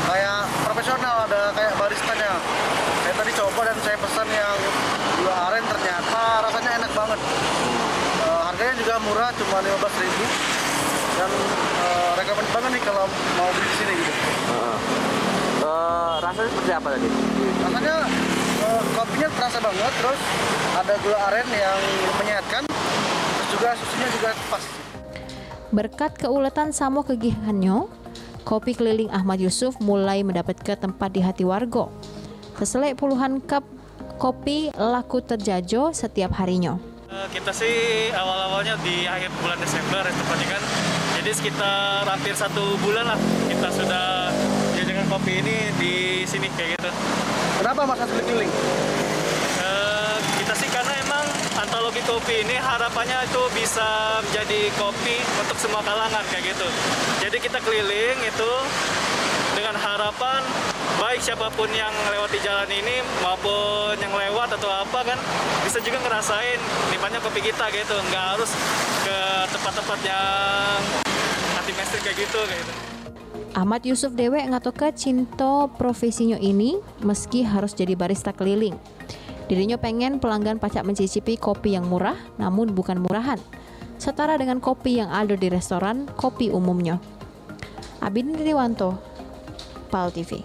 L: kayak profesional, ada kayak baristanya. Saya tadi coba dan saya pesan yang gula aren, ternyata rasanya enak banget. Harganya juga murah, cuma 15.000. Dan rekomend banget nih kalau mau beli di sini gitu.
E: Rasanya seperti apa tadi?
L: Rasanya kopinya terasa banget, terus ada gula aren yang menyehatkan, terus juga susunya juga pas.
G: Berkat keuletan sama kegigihannya, kopi keliling Ahmad Yusuf mulai mendapat tempat di hati warga. Terselek puluhan cup kopi laku terjajo setiap harinya.
P: Kita sih awal-awalnya di akhir bulan Desember tepatnya kan. Jadi sekitar hampir 1 bulan lah kita sudah jajakan kopi ini di sini kayak gitu.
L: Kenapa Mas Asli keliling?
P: Kita sih karena emang antologi kopi ini harapannya itu bisa menjadi kopi untuk semua kalangan kayak gitu. Jadi kita keliling itu dengan harapan baik siapapun yang lewati jalan ini maupun yang lewat atau apa kan bisa juga ngerasain nikmatnya kopi kita gitu, nggak harus ke tempat-tempat yang anti mainstream kayak gitu.
G: Ahmad Yusuf dewe ngatoke cinta profesinya ini meski harus jadi barista keliling. Dirinya pengen pelanggan pacak mencicipi kopi yang murah namun bukan murahan, setara dengan kopi yang ada di restoran kopi umumnya. Abidin Riwanto, PAL TV.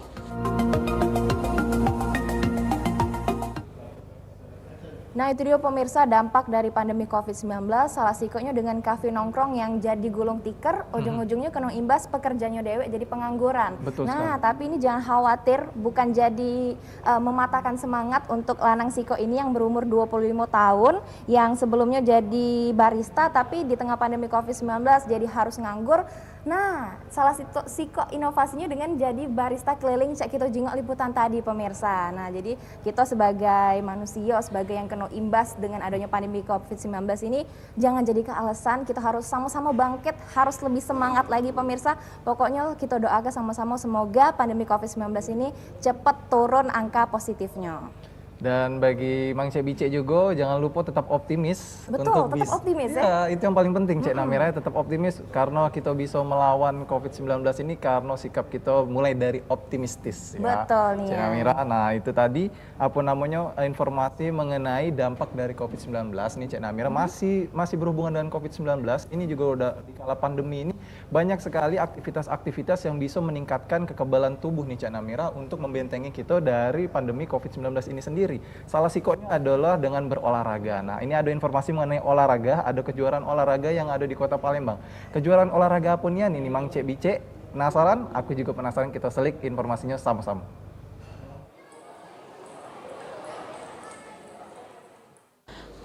K: Nah itu dia pemirsa dampak dari pandemi COVID-19, salah sikonya dengan kafe nongkrong yang jadi gulung tikar, ujung-ujungnya kena imbas pekerjanya dewek jadi pengangguran.
W: Betul
K: nah
W: sekali.
K: tapi ini jangan khawatir, bukan jadi mematahkan semangat untuk lanang siko ini yang berumur 25 tahun, yang sebelumnya jadi barista tapi di tengah pandemi COVID-19 jadi harus nganggur. Nah, salah siko inovasinya dengan jadi barista keliling cak kita jingok liputan tadi pemirsa. Nah, jadi kita sebagai manusia, sebagai yang kena imbas dengan adanya pandemi COVID-19 ini, jangan jadikan alasan, kita harus sama-sama bangkit, harus lebih semangat lagi pemirsa. Pokoknya kita doakan sama-sama semoga pandemi COVID-19 ini cepat turun angka positifnya.
W: Dan bagi Mang Cek Bice juga jangan lupa tetap optimis.
K: Betul, tetap optimis ya.
W: Itu yang paling penting Cek Namira, tetap optimis karena kita bisa melawan COVID-19 ini karena sikap kita mulai dari optimistis ya.
K: Betul nih.
W: Cek Namira. Nah, itu tadi apa namanya informasi mengenai dampak dari COVID-19 nih Cek Namira masih berhubungan dengan COVID-19. Ini juga udah di kala pandemi ini banyak sekali aktivitas-aktivitas yang bisa meningkatkan kekebalan tubuh nih Cek Namira untuk membentengi kita dari pandemi COVID-19 ini sendiri. Salah sikonya adalah dengan berolahraga. Nah, ini ada informasi mengenai olahraga, ada kejuaraan olahraga yang ada di Kota Palembang. Kejuaraan olahraga apa nih Mang Cek Bice? Penasaran? Aku juga penasaran, kita selik informasinya sama-sama.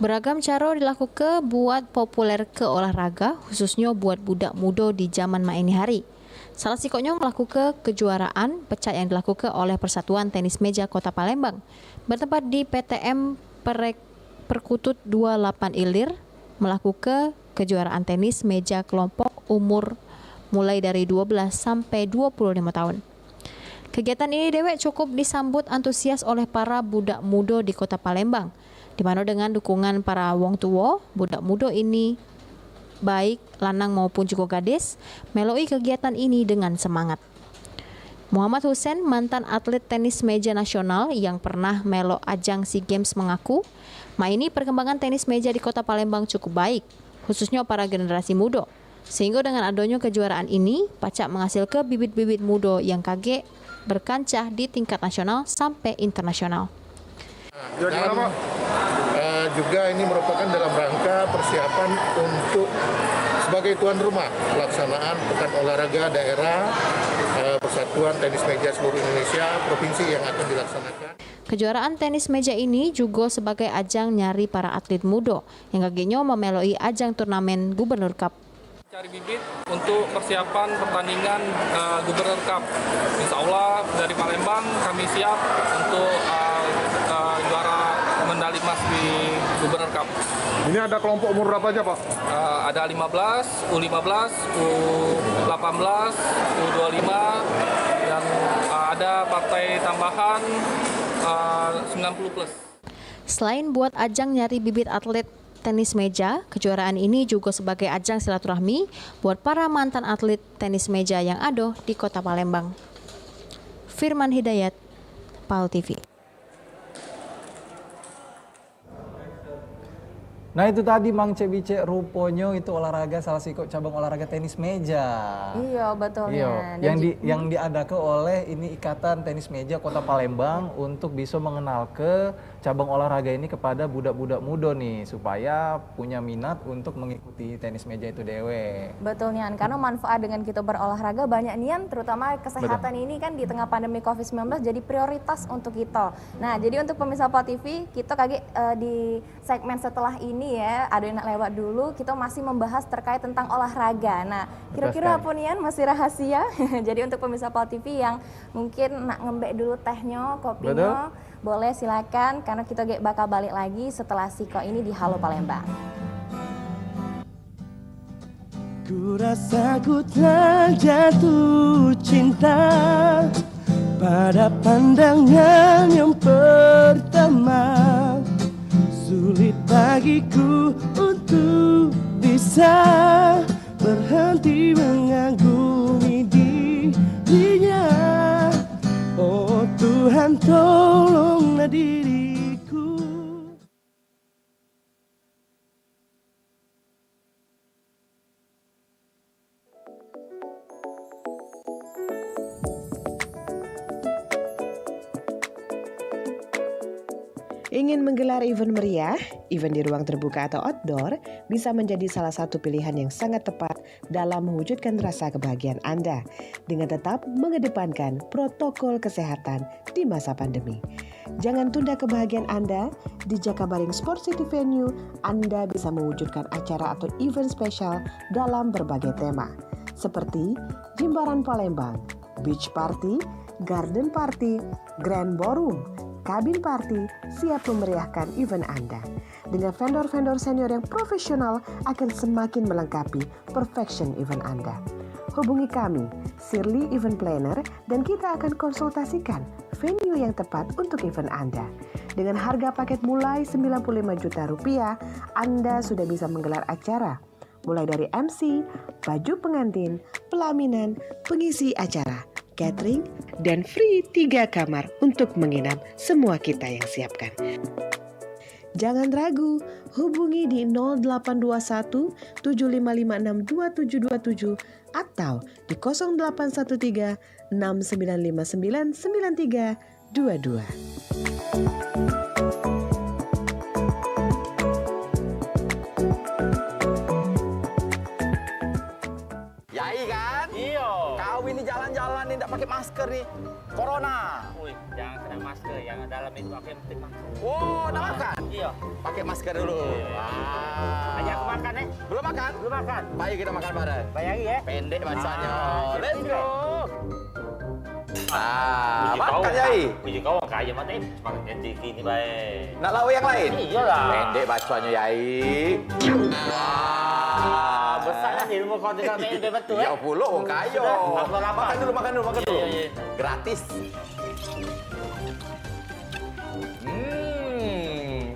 G: Beragam cara dilakukan buat populer ke olahraga, khususnya buat budak muda di zaman ini hari. Salah sikonya melakukan kejuaraan pecah yang dilakukan oleh Persatuan Tenis Meja Kota Palembang. Bertempat di PTM Perkutut 28 Ilir, melakukan kejuaraan tenis meja kelompok umur mulai dari 12 sampai 25 tahun. Kegiatan ini dewek cukup disambut antusias oleh para budak muda di Kota Palembang, di mana dengan dukungan para wong tua, budak muda ini baik lanang maupun juga gadis meloi kegiatan ini dengan semangat. Muhammad Hussein, mantan atlet tenis meja nasional yang pernah melo ajang SEA Games mengaku, ini perkembangan tenis meja di Kota Palembang cukup baik, khususnya para generasi muda. Sehingga dengan adanya kejuaraan ini, pacak menghasilkan bibit-bibit muda yang kaget berkancah di tingkat nasional sampai internasional.
Q: Juga ini merupakan dalam rangka persiapan untuk
N: sebagai tuan rumah pelaksanaan Pekan Olahraga Daerah Persatuan Tenis Meja seluruh Indonesia Provinsi yang akan dilaksanakan.
G: Kejuaraan tenis meja ini juga sebagai ajang nyari para atlet muda yang kagenyo memeloi ajang turnamen Gubernur Cup.
Q: Cari bibit untuk persiapan pertandingan Gubernur Cup. Insya Allah dari Palembang kami siap untuk juara medali emas di Gubernur Cup.
R: Ini ada kelompok umur berapa aja Pak?
Q: Ada 15, U15, U18, U25, dan ada partai tambahan 90 plus.
G: Selain buat ajang nyari bibit atlet tenis meja, kejuaraan ini juga sebagai ajang silaturahmi buat para mantan atlet tenis meja yang ada di Kota Palembang. Firman Hidayat, PAL TV.
W: Nah itu tadi Mang Cebice ruponyo itu olahraga salah satu cabang olahraga tenis meja.
K: Iya betulnya.
W: Yang diadakan oleh ini Ikatan Tenis Meja Kota Palembang untuk bisa mengenal ke cabang olahraga ini kepada budak-budak muda nih supaya punya minat untuk mengikuti tenis meja itu dewe.
K: Betul Nian, karena manfaat dengan kita berolahraga banyak Nian, terutama kesehatan ini kan di tengah pandemi COVID-19 jadi prioritas untuk kita. Nah jadi untuk pemirsa PAL TV, kita kaget di segmen setelah ini ya, ada yang nak lewat dulu, kita masih membahas terkait tentang olahraga. Nah kira-kira apa Nian, masih rahasia. Jadi untuk pemirsa PAL TV yang mungkin nak ngembek dulu tehnya, kopinya, boleh silakan karena kita bakal balik lagi setelah Siko ini di Halo Palembang.
V: Ku rasa ku telah jatuh cinta pada pandangan yang pertama. Sulit bagiku untuk bisa berhenti mengagumi dirinya. Oh Tuhan tolonglah diriku.
X: Ingin menggelar event meriah, event di ruang terbuka atau outdoor bisa menjadi salah satu pilihan yang sangat tepat dalam mewujudkan rasa kebahagiaan Anda dengan tetap mengedepankan protokol kesehatan di masa pandemi. Jangan tunda kebahagiaan Anda. Di Jakabaring Sport City Venue, Anda bisa mewujudkan acara atau event spesial dalam berbagai tema seperti Jimbaran Palembang, Beach Party, Garden Party, Grand Ballroom, Kabin Party siap memeriahkan event Anda. Dengan vendor-vendor senior yang profesional akan semakin melengkapi perfection event Anda. Hubungi kami, Shirley Event Planner, dan kita akan konsultasikan venue yang tepat untuk event Anda. Dengan harga paket mulai Rp95 juta, Anda sudah bisa menggelar acara. Mulai dari MC, baju pengantin, pelaminan, pengisi acara, catering, dan free 3 kamar untuk menginap semua kita yang siapkan. Jangan ragu, hubungi di 0821 7556 2727 atau di 0813 6959 9322.
E: Yai kan? Iya. Kau ini jalan-jalan nih tidak pakai masker nih. Corona.
O: Wih, jangan kena masker, yang dalam itu aku yang penting masker.
E: Wow, udah makan?
O: Iya.
E: Pakai masker dulu. Wah.
O: Ajak aku makan nih.
E: Belum makan?
O: Belum makan.
E: Ayo kita makan bareng.
O: Bayari ya.
E: Pendek bahasanya. Let's
O: ini
E: go. Ah, makan Yai.
O: Biji kau kaya mati, cuma ganti gini baik.
E: Nak lawa yang lain?
O: Iyalah.
E: Pendek bacanya Yai.
O: Wah, besar kan ilmu kau tinggal pendek betul
E: ya. Ya puluh wong kayo. Makan dulu. Gratis.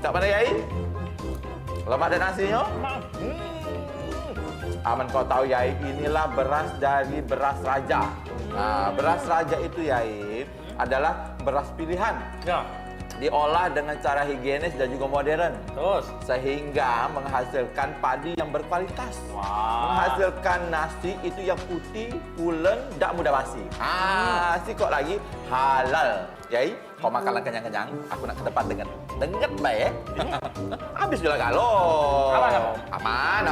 E: Tak mana Yai? Lemak dan nasinya? Aman kau tahu Yai, inilah beras dari beras raja. Nah, beras raja itu Yai adalah beras pilihan.
O: Ya.
E: Diolah dengan cara higienis dan juga modern.
O: Terus
E: sehingga menghasilkan padi yang berkualitas. Menghasilkan nasi itu yang putih, pulen, tak mudah basi. Si kok lagi halal. Yai, kau makanlah kenyang-kenyang. Aku nak ke depan dengan denget baik. Habis juga kalau. Aman.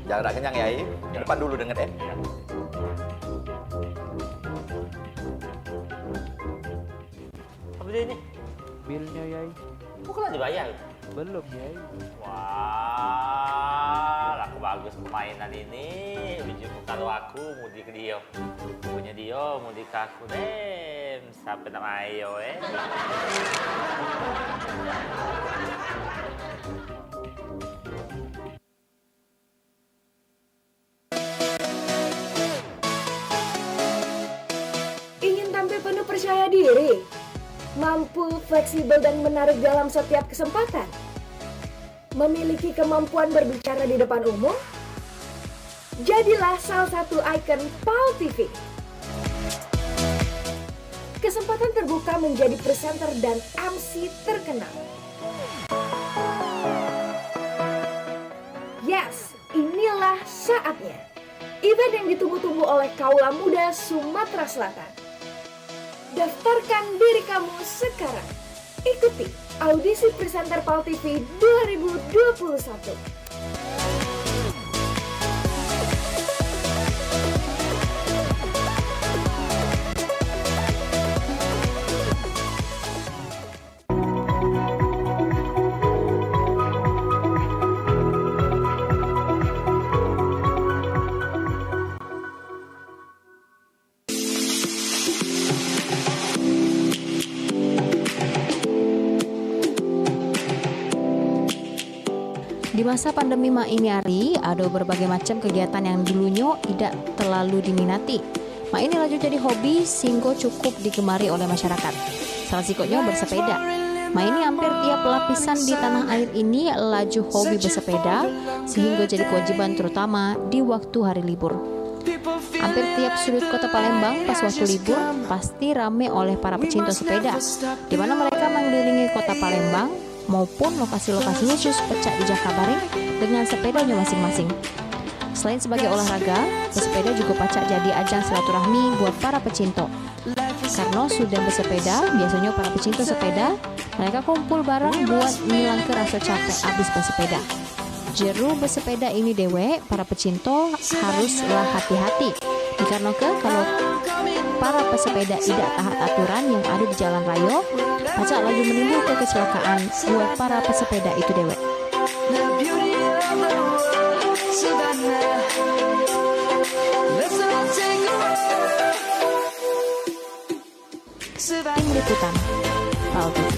D: Jangan tak kenyang ya, Ke depan dulu dengar ya.
O: Apa dia ini?
E: Bilnya, Yai.
O: Kok telah dibayar?
E: Belum, Yai.
O: Wah, laku bagus permainan ini. Bijak kalau aku mudi ke dia. Punya dia, mudi ke aku deh. Sampai nak mayo
F: Ingin tampil penuh percaya diri? Mampu, fleksibel, dan menarik dalam setiap kesempatan? Memiliki kemampuan berbicara di depan umum? Jadilah salah satu ikon PAL TV. Kesempatan terbuka menjadi presenter dan MC terkenal. Yes, inilah saatnya. Event yang ditunggu-tunggu oleh kaula muda Sumatera Selatan. Daftarkan diri kamu sekarang. Ikuti audisi presenter PAL TV 2021.
G: Di masa pandemi ini Ari, ada berbagai macam kegiatan yang dulunya tidak terlalu diminati. Ini laju jadi hobi sehingga cukup digemari oleh masyarakat. Salah satunya bersepeda. Ini hampir tiap lapisan di tanah air ini laju hobi bersepeda sehingga jadi kewajiban terutama di waktu hari libur. Hampir tiap sudut kota Palembang pas waktu libur pasti ramai oleh para pecinta sepeda, di mana mereka mengelilingi kota Palembang maupun lokasi-lokasi khusus pecah di Jakabaring dengan sepedanya masing-masing. Selain sebagai olahraga, bersepeda juga pacak jadi ajang silaturahmi buat para pecinta. Karena sudah bersepeda, biasanya para pecinta sepeda, mereka kumpul bareng buat menghilangkan rasa capek abis bersepeda. Jeru bersepeda ini dewe, para pecinta haruslah hati-hati. Dikarenakan kalau para pesepeda tidak taat aturan yang ada di jalan raya, pacak laju menimbulkan kecelakaan buat para pesepeda itu dewe. Tim Liputan PAL TV.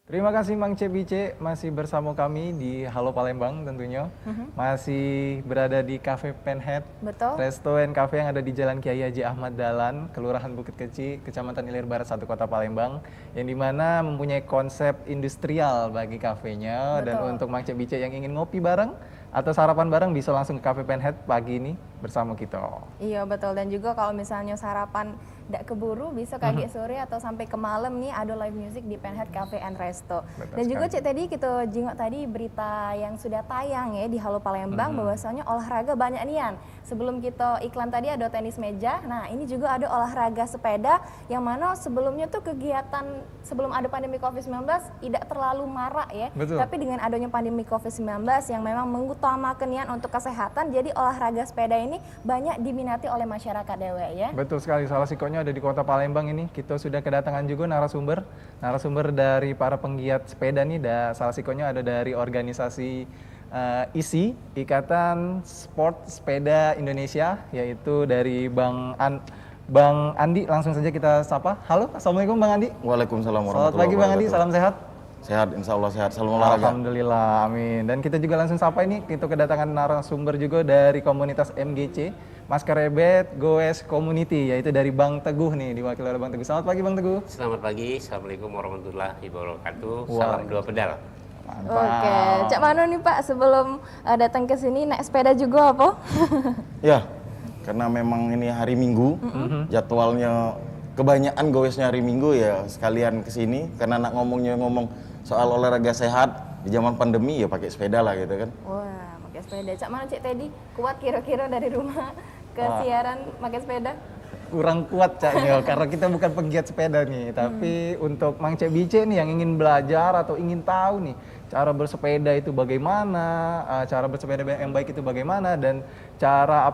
W: Terima kasih Mang Cebice masih bersama kami di Halo Palembang tentunya. Masih berada di Cafe Penhead.
K: Betul.
W: Resto and Cafe yang ada di Jalan Kiai Haji Ahmad Dahlan, Kelurahan Bukit Kecil, Kecamatan Ilir Barat 1 Kota Palembang, yang dimana mempunyai konsep industrial bagi kafenya. Dan untuk Mang Cebice yang ingin ngopi bareng atau sarapan bareng bisa langsung ke Cafe Penhead pagi ini bersama kita.
K: Iya betul, dan juga kalau misalnya sarapan tidak keburu bisa kaget sore atau sampai ke malam nih ada live music di Penhead Cafe and Resto.
W: Betul
K: Dan juga
W: sekali.
K: Cik tadi kita jenguk tadi berita yang sudah tayang ya di Halo Palembang bahwasanya olahraga banyak nian. Sebelum kita iklan tadi ada tenis meja, nah ini juga ada olahraga sepeda yang mana sebelumnya tuh kegiatan sebelum ada pandemi COVID-19 tidak terlalu marak ya.
W: Betul.
K: Tapi dengan adanya pandemi COVID-19 yang memang mengutamakan nian untuk kesehatan, jadi olahraga sepeda ini banyak diminati oleh masyarakat dewe ya.
W: Betul sekali, salah sikonya ada di kota Palembang ini. Kita sudah kedatangan juga narasumber dari para penggiat sepeda nih. Salah sikonya ada dari organisasi ISI, Ikatan Sport Sepeda Indonesia, yaitu dari Bang Andi. Langsung saja kita sapa. Halo, assalamualaikum Bang Andi.
S: Waalaikumsalam
W: Selamat pagi Bang Andi, salam sehat.
S: Sehat, insya Allah sehat. Salam olahraga.
W: Alhamdulillah, amin. Dan kita juga langsung sapa ini, kita kedatangan narasumber juga dari komunitas MGC, Maskerebet Goes Community, yaitu dari Bang Teguh nih, diwakili oleh Bang Teguh. Selamat pagi Bang Teguh.
T: Selamat pagi, Assalamualaikum warahmatullahi wabarakatuh. Salam dua pedal.
W: Mantap.
K: Oke, Cak Mano nih Pak, sebelum datang ke sini naik sepeda juga apa?
S: Ya, karena memang ini hari Minggu, jadwalnya kebanyakan goesnya hari Minggu ya sekalian ke sini karena nak ngomong soal olahraga sehat di zaman pandemi ya pakai sepeda lah gitu kan.
K: Wah, pakai sepeda. Cak Mano Cik tadi kuat kira-kira dari rumah ke siaran pakai sepeda?
W: kurang kuat Caknya karena kita bukan penggiat sepeda nih, tapi untuk Mang Cek Bice nih yang ingin belajar atau ingin tahu nih cara bersepeda itu bagaimana, cara bersepeda yang baik itu bagaimana, dan cara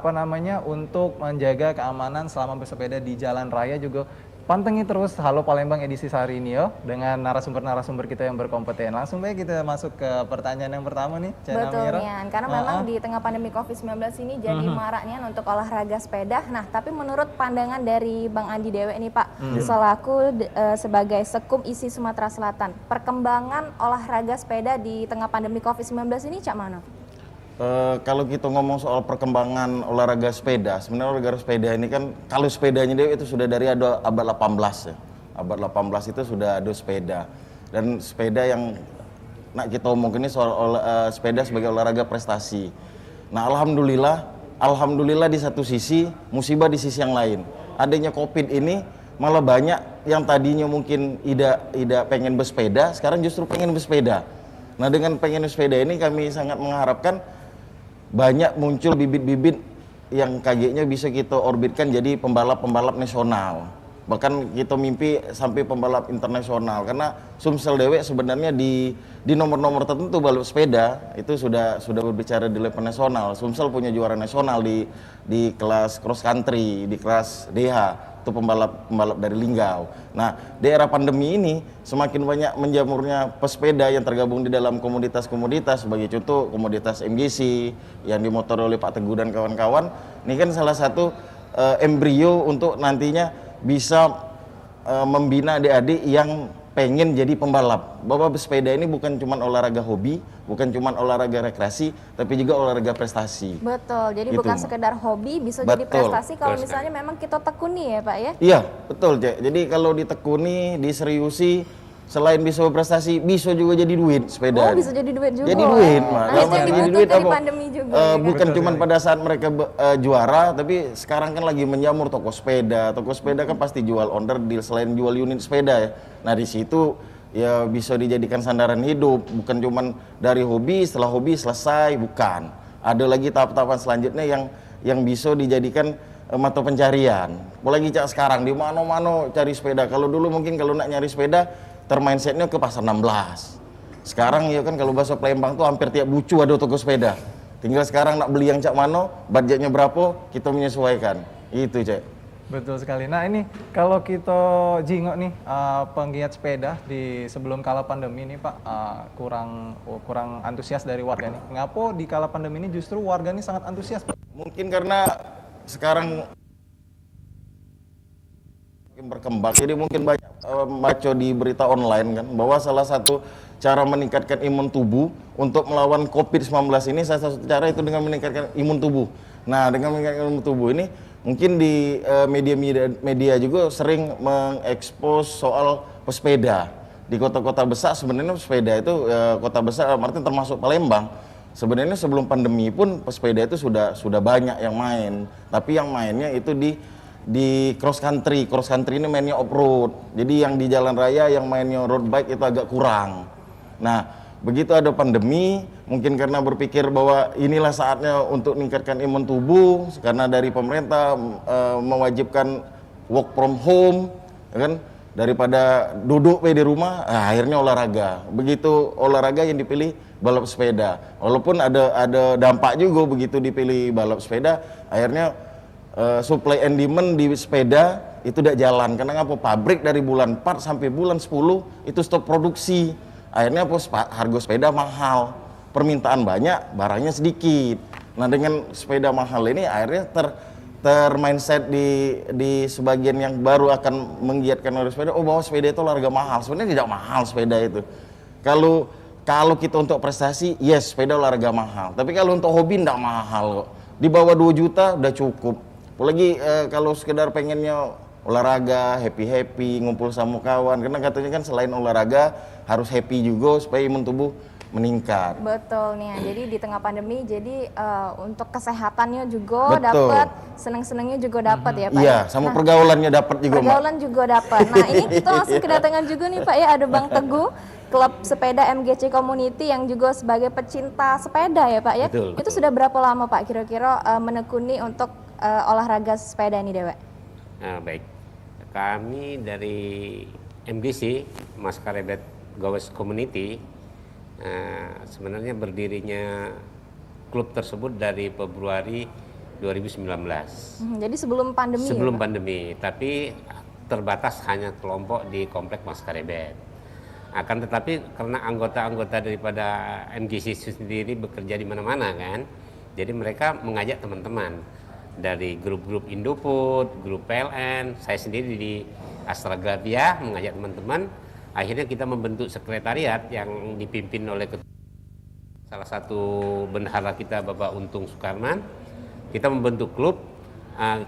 W: untuk menjaga keamanan selama bersepeda di jalan raya juga. Pantengin terus Halo Palembang edisi hari ini yo, dengan narasumber-narasumber kita yang berkompeten. Langsung baik kita masuk ke pertanyaan yang pertama nih, Cak
K: Betul
W: Namira.
K: Nian, karena memang di tengah pandemi COVID-19 ini jadi maraknya untuk olahraga sepeda. Nah, tapi menurut pandangan dari Bang Andi Dewe nih Pak, selaku sebagai Sekum ISI Sumatera Selatan, perkembangan olahraga sepeda di tengah pandemi COVID-19 ini cak mana?
S: Kalau kita ngomong soal perkembangan olahraga sepeda, sebenarnya olahraga sepeda ini kan, kalau sepedanya dia itu sudah dari abad 18 ya. Abad 18 itu sudah ada sepeda. Dan sepeda yang kita omongin ini soal sepeda sebagai olahraga prestasi. Nah, alhamdulillah di satu sisi, musibah di sisi yang lain. Adanya Covid ini malah banyak yang tadinya mungkin tidak pengen bersepeda, sekarang justru pengen bersepeda. Nah, dengan pengen bersepeda ini kami sangat mengharapkan banyak muncul bibit-bibit yang kayaknya bisa kita orbitkan jadi pembalap-pembalap nasional. Bahkan kita mimpi sampai pembalap internasional, karena Sumsel Dewe sebenarnya di nomor-nomor tertentu balap sepeda itu sudah berbicara di level nasional. Sumsel punya juara nasional di kelas cross country, di kelas DH. Itu pembalap dari Linggau. Nah, di era pandemi ini semakin banyak menjamurnya pesepeda yang tergabung di dalam komoditas-komoditas, sebagai contoh komoditas MGC yang dimotori oleh Pak Teguh dan kawan-kawan. Ini kan salah satu embrio untuk nantinya bisa membina adik-adik yang pengen jadi pembalap. Bahwa bersepeda ini bukan cuma olahraga hobi, bukan cuma olahraga rekreasi, tapi juga olahraga prestasi.
K: Betul, jadi
S: Gitu,
K: bukan
S: Mbak.
K: sekedar hobi, bisa
S: Betul.
K: jadi prestasi kalau
S: Betul
K: misalnya memang kita tekuni ya Pak ya?
S: Iya, betul Cek. Jadi kalau ditekuni, diseriusi, selain bisa berprestasi, bisa juga jadi duit sepeda.
K: Oh, bisa jadi duit juga.
S: Jadi duit, Mak.
K: Nah, itu
S: Kalau
K: yang
S: jadi
K: dibutuhkan
S: duit
K: dari
S: apa?
K: pandemi juga. ya kan?
S: Bukan cuma pada saat mereka juara, tapi sekarang kan lagi menjamur toko sepeda. Toko sepeda kan pasti jual onder deal selain jual unit sepeda ya. Nah, di situ ya bisa dijadikan sandaran hidup, bukan cuma dari hobi, setelah hobi selesai, bukan. Ada lagi tahap-tahapan selanjutnya yang bisa dijadikan mata pencarian. Apalagi Cak sekarang di mana-mana cari sepeda. Kalau dulu mungkin kalau nak nyari sepeda termindsetnya ke pasar 16. Sekarang ya kan kalau bahasa Palembang tuh hampir tiap bucu ada toko sepeda. Tinggal sekarang nak beli yang Cak mano, budgetnya berapa, kita menyesuaikan. Itu Cak.
W: Betul sekali. Nah ini kalau kita jingok nih penggiat sepeda di sebelum kala pandemi ini Pak kurang antusias dari warga nih. Mengapa di kala pandemi ini justru warga ini sangat antusias Pak?
S: Mungkin karena sekarang berkembang, jadi mungkin banyak baca di berita online kan bahwa salah satu cara meningkatkan imun tubuh untuk melawan COVID-19 ini, salah satu cara itu dengan meningkatkan imun tubuh. Nah, dengan meningkatkan imun tubuh ini mungkin di media juga sering mengekspos soal pesepeda. Di kota-kota besar sebenarnya pesepeda itu kota besar artinya termasuk Palembang. Sebenarnya sebelum pandemi pun pesepeda itu sudah banyak yang main. Tapi yang mainnya itu di cross country. Cross country ini mainnya off road. Jadi yang di jalan raya yang mainnya road bike itu agak kurang. Nah, begitu ada pandemi, mungkin karena berpikir bahwa inilah saatnya untuk meningkatkan imun tubuh, karena dari pemerintah mewajibkan work from home, kan, daripada duduk di rumah, akhirnya olahraga. Begitu olahraga yang dipilih balap sepeda. Walaupun ada dampak juga begitu dipilih balap sepeda, akhirnya supply and demand di sepeda itu tidak jalan. Karena apa? Pabrik dari bulan 4 sampai bulan 10 itu stop produksi. Akhirnya harga sepeda mahal, permintaan banyak, barangnya sedikit. Nah, dengan sepeda mahal ini akhirnya termindset di sebagian yang baru akan menggiatkan oleh sepeda, oh bahwa sepeda itu olahraga mahal. Sebenarnya tidak mahal sepeda itu. Kalau kita untuk prestasi, yes sepeda olahraga mahal. Tapi kalau untuk hobi tidak mahal kok. Di bawah 2 juta udah cukup. Apalagi kalau sekedar pengennya olahraga, happy-happy, ngumpul sama kawan. Karena katanya kan selain olahraga harus happy juga supaya imun tubuh meningkat.
K: Betul nih, jadi di tengah pandemi, jadi untuk kesehatannya juga dapat, seneng-senengnya juga dapat ya Pak.
S: Iya, sama pergaulannya dapat juga.
K: Pergaulan juga dapat. Nah ini kita langsung kedatangan juga nih Pak ya, ada Bang Teguh, klub sepeda MGC Community yang juga sebagai pecinta sepeda ya Pak ya.
S: Betul,
K: itu sudah berapa lama Pak kira-kira menekuni untuk olahraga sepeda ini Dewa?
T: Baik, kami dari MGC, Maskarebet Gowes Community, sebenarnya berdirinya klub tersebut dari Februari 2019.
K: Jadi sebelum pandemi.
T: Sebelum
K: ya,
T: pandemi, tapi terbatas hanya kelompok di komplek Maskarebet. Akan tetapi karena anggota-anggota daripada MGC sendiri bekerja di mana-mana kan, jadi mereka mengajak teman-teman dari grup-grup Indofood, grup PLN, saya sendiri di Astragavia mengajak teman-teman. Akhirnya kita membentuk sekretariat yang dipimpin oleh salah satu bendahara kita, Bapak Untung Sukarman. Kita membentuk klub,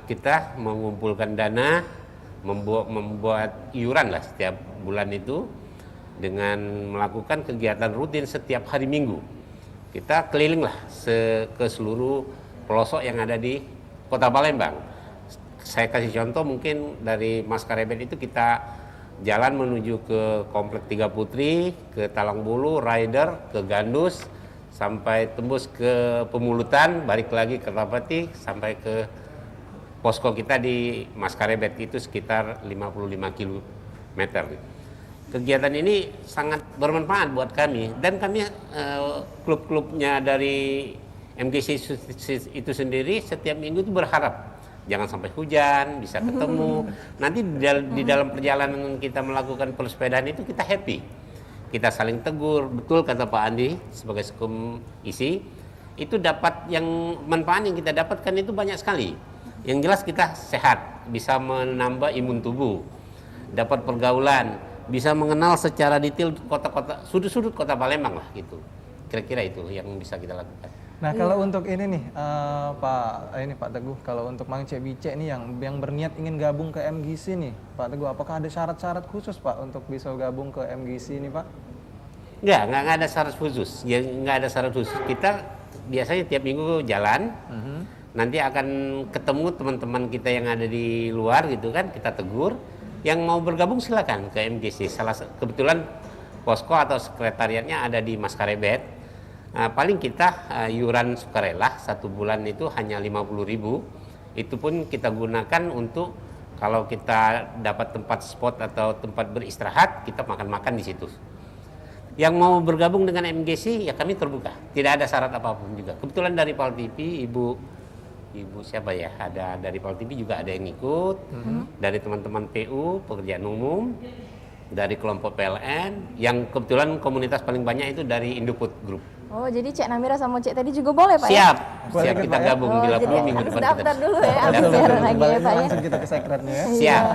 T: kita mengumpulkan dana, membuat iuran lah setiap bulan itu dengan melakukan kegiatan rutin setiap hari Minggu. Kita keliling lah ke seluruh pelosok yang ada di Kota Palembang. Saya kasih contoh mungkin dari Maskarebet itu kita jalan menuju ke Komplek Tiga Putri, ke Talangbulu, Rider, ke Gandus, sampai tembus ke Pemulutan, balik lagi ke Rapati, sampai ke posko kita di Maskarebet itu sekitar 55 km. Kegiatan ini sangat bermanfaat buat kami dan kami klub-klubnya dari MGC itu sendiri setiap minggu itu berharap jangan sampai hujan, bisa ketemu. Nanti di dalam perjalanan kita melakukan persepedaan itu kita happy. Kita saling tegur, betul kata Pak Andi sebagai sekum isi, itu dapat yang manfaat yang kita dapatkan itu banyak sekali. Yang jelas kita sehat, bisa menambah imun tubuh, dapat pergaulan, bisa mengenal secara detail kota-kota, sudut-sudut Kota Palembang lah gitu. Kira-kira itu yang bisa kita lakukan.
W: Nah kalau untuk ini nih Pak Teguh, kalau untuk Mang Cek Bicek nih yang berniat ingin gabung ke MGC nih Pak Teguh, apakah ada syarat-syarat khusus Pak untuk bisa gabung ke MGC ini Pak?
T: Nggak ada syarat khusus, ya nggak ada syarat khusus. Kita biasanya tiap minggu jalan, nanti akan ketemu teman-teman kita yang ada di luar gitu kan, kita tegur. Yang mau bergabung silakan ke MGC. Kebetulan posko atau sekretariatnya ada di Maskarebet. Paling kita iuran sukarela 1 bulan itu hanya 50.000. Itu pun kita gunakan untuk kalau kita dapat tempat spot atau tempat beristirahat, kita makan-makan di situ. Yang mau bergabung dengan MGC ya kami terbuka, tidak ada syarat apapun juga. Kebetulan dari Pal TV ibu siapa ya, ada dari Pal TV juga ada yang ikut, dari teman-teman PU pekerjaan umum, dari kelompok PLN, yang kebetulan komunitas paling banyak itu dari Indofood Group.
K: Oh, jadi Cek Namira sama Cek tadi juga boleh Pak
T: Siap,
K: ya?
T: siap kita gabung bila perlu minggu depan.
K: Daftar dulu ya, habis siaran lagi ya Pak ya.
W: Langsung kita ke sekretnya ya.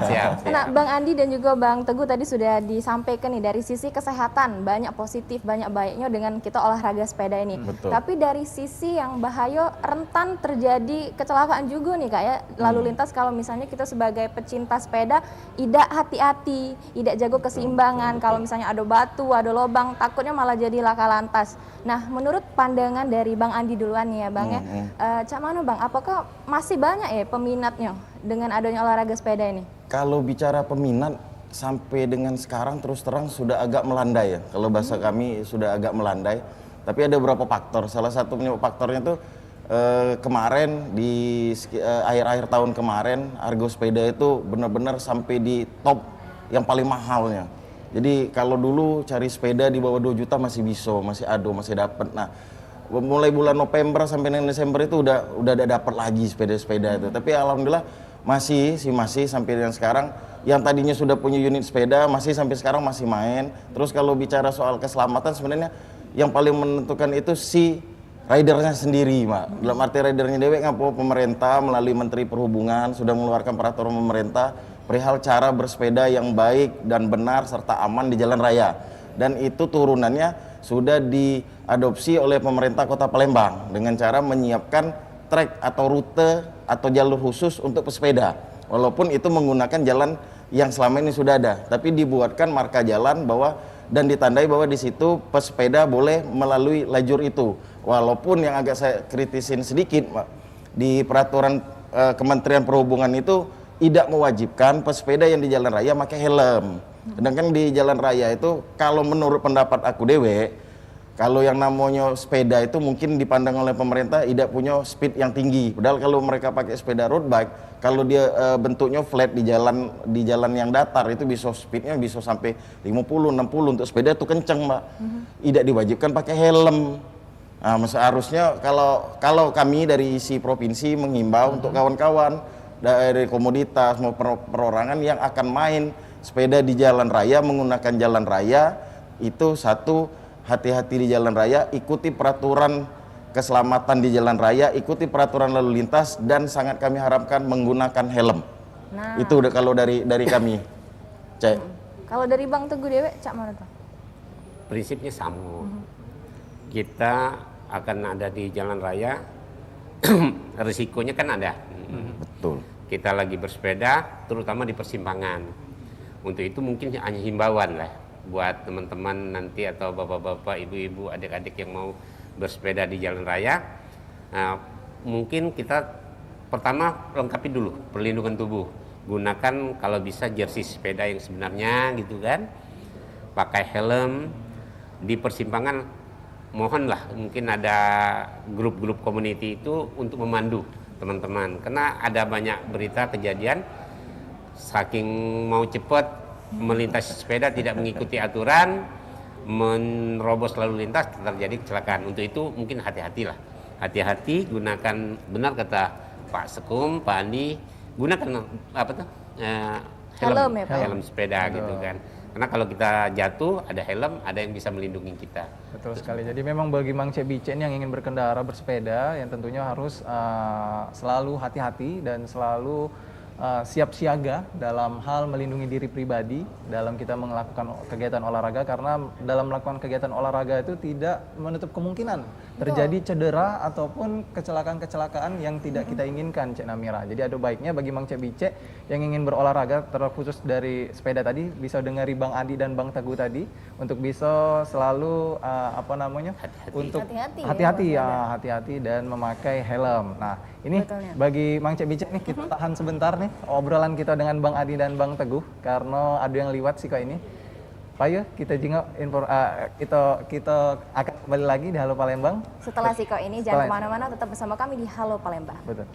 T: Siap.
K: Nah, Bang Andi dan juga Bang Teguh tadi sudah disampaikan nih dari sisi kesehatan, banyak positif, banyak baiknya dengan kita olahraga sepeda ini.
S: Betul.
K: Tapi dari sisi yang bahaya, rentan terjadi kecelakaan juga nih Kak ya. Lalu lintas kalau misalnya kita sebagai pecinta sepeda tidak hati-hati, tidak jago keseimbangan, kalau misalnya ada batu, ada lubang, takutnya malah jadi laka lantas. Nah, menurut pandangan dari Bang Andi duluan nih ya Bang ya, Cak Mano Bang, apakah masih banyak ya peminatnya dengan adanya olahraga sepeda ini?
S: Kalau bicara peminat, sampai dengan sekarang terus terang sudah agak melandai ya. Kalau bahasa kami sudah agak melandai. Tapi ada beberapa faktor. Salah satu faktornya tuh kemarin di akhir-akhir tahun kemarin harga sepeda itu benar-benar sampai di top yang paling mahalnya. Jadi kalau dulu cari sepeda di bawah 2 juta masih bisa, masih dapat. Nah, mulai bulan November sampai Desember itu udah ada dapat lagi sepeda-sepeda itu. Tapi alhamdulillah masih sampai dengan sekarang yang tadinya sudah punya unit sepeda masih sampai sekarang masih main. Terus kalau bicara soal keselamatan sebenarnya yang paling menentukan itu si ridernya sendiri, Mak. Dalam arti ridernya dewek ngapo pemerintah melalui Menteri Perhubungan sudah mengeluarkan peraturan pemerintah perihal cara bersepeda yang baik dan benar serta aman di jalan raya. Dan itu turunannya sudah diadopsi oleh pemerintah Kota Palembang dengan cara menyiapkan trek atau rute atau jalur khusus untuk pesepeda. Walaupun itu menggunakan jalan yang selama ini sudah ada, tapi dibuatkan marka jalan bahwa dan ditandai bahwa di situ pesepeda boleh melalui lajur itu. Walaupun yang agak saya kritisin sedikit, Pak, di peraturan Kementerian Perhubungan itu tidak mewajibkan pesepeda yang di jalan raya pakai helm. Sedangkan di jalan raya itu kalau menurut pendapat aku dewe, Kalau yang namanya sepeda itu mungkin dipandang oleh pemerintah tidak punya speed yang tinggi. Padahal kalau mereka pakai sepeda road bike, kalau dia bentuknya flat di jalan yang datar itu bisa speednya bisa sampai 50, 60 untuk sepeda itu kenceng, Mbak. Tidak diwajibkan pakai helm. Nah, harusnya kalau kami dari si provinsi menghimbau untuk kawan-kawan dari komoditas mau perorangan yang akan main sepeda di jalan raya menggunakan jalan raya itu satu, hati-hati di jalan raya, ikuti peraturan keselamatan di jalan raya, ikuti peraturan lalu lintas, dan sangat kami harapkan menggunakan helm.
K: Nah.
S: Itu udah kalau dari kami, Cek.
K: Kalau dari Bang Teguh Dewe, Cak mana tuh?
T: Prinsipnya sama. Kita akan ada di jalan raya, risikonya kan ada.
S: Betul.
T: Kita lagi bersepeda, terutama di persimpangan. Untuk itu mungkin hanya himbauan lah buat teman-teman nanti atau bapak-bapak, ibu-ibu, adik-adik yang mau bersepeda di jalan raya. Nah, mungkin kita pertama lengkapi dulu perlindungan tubuh. Gunakan kalau bisa jersey sepeda yang sebenarnya gitu kan. Pakai helm. Di persimpangan mohonlah mungkin ada grup-grup community itu untuk memandu teman-teman. Karena ada banyak berita kejadian saking mau cepat melintasi sepeda tidak mengikuti aturan, menerobos lalu lintas, terjadi kecelakaan. Untuk itu mungkin hati-hatilah. Hati-hati, gunakan, benar kata Pak Sekum, Pak Andi, gunakan apa tuh? Helm ya, Pak? Helm sepeda gitu kan. Karena kalau kita jatuh ada helm, ada yang bisa melindungi kita.
W: Betul sekali. Jadi memang bagi Mang Cek Bicen yang ingin berkendara bersepeda, yang tentunya harus selalu hati-hati dan selalu siap siaga dalam hal melindungi diri pribadi dalam kita melakukan kegiatan olahraga, karena dalam melakukan kegiatan olahraga itu tidak menutup kemungkinan terjadi cedera ataupun kecelakaan-kecelakaan yang tidak kita inginkan, Cek Namira. Jadi ada baiknya bagi Mang Cek Bicek yang ingin berolahraga terkhusus dari sepeda tadi bisa dengari Bang Adi dan Bang Teguh tadi untuk bisa selalu untuk hati-hati dan memakai helm. Nah, ini bagi Mang Cek Bicek nih kita tahan sebentar nih obrolan kita dengan Bang Adi dan Bang Teguh karena ada yang liwat sih kok ini. Payo kita jengok kita akan kembali lagi di Halo Palembang.
K: Setelah Siko ini jangan kemana-mana, tetap bersama kami di Halo Palembang.
W: Betul.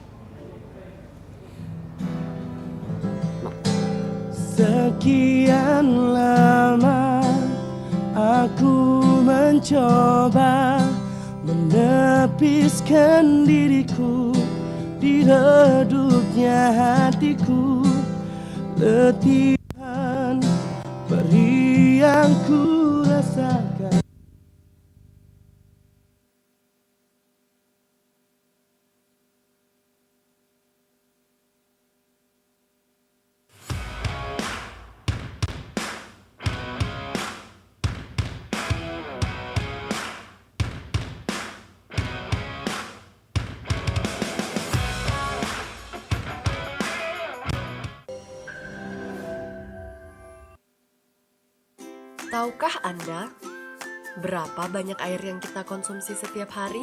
V: Sekian lama aku mencoba menepiskan diriku di redupnya hatiku, letihan beri yang ku rasakan.
B: Tahukah Anda berapa banyak air yang kita konsumsi setiap hari?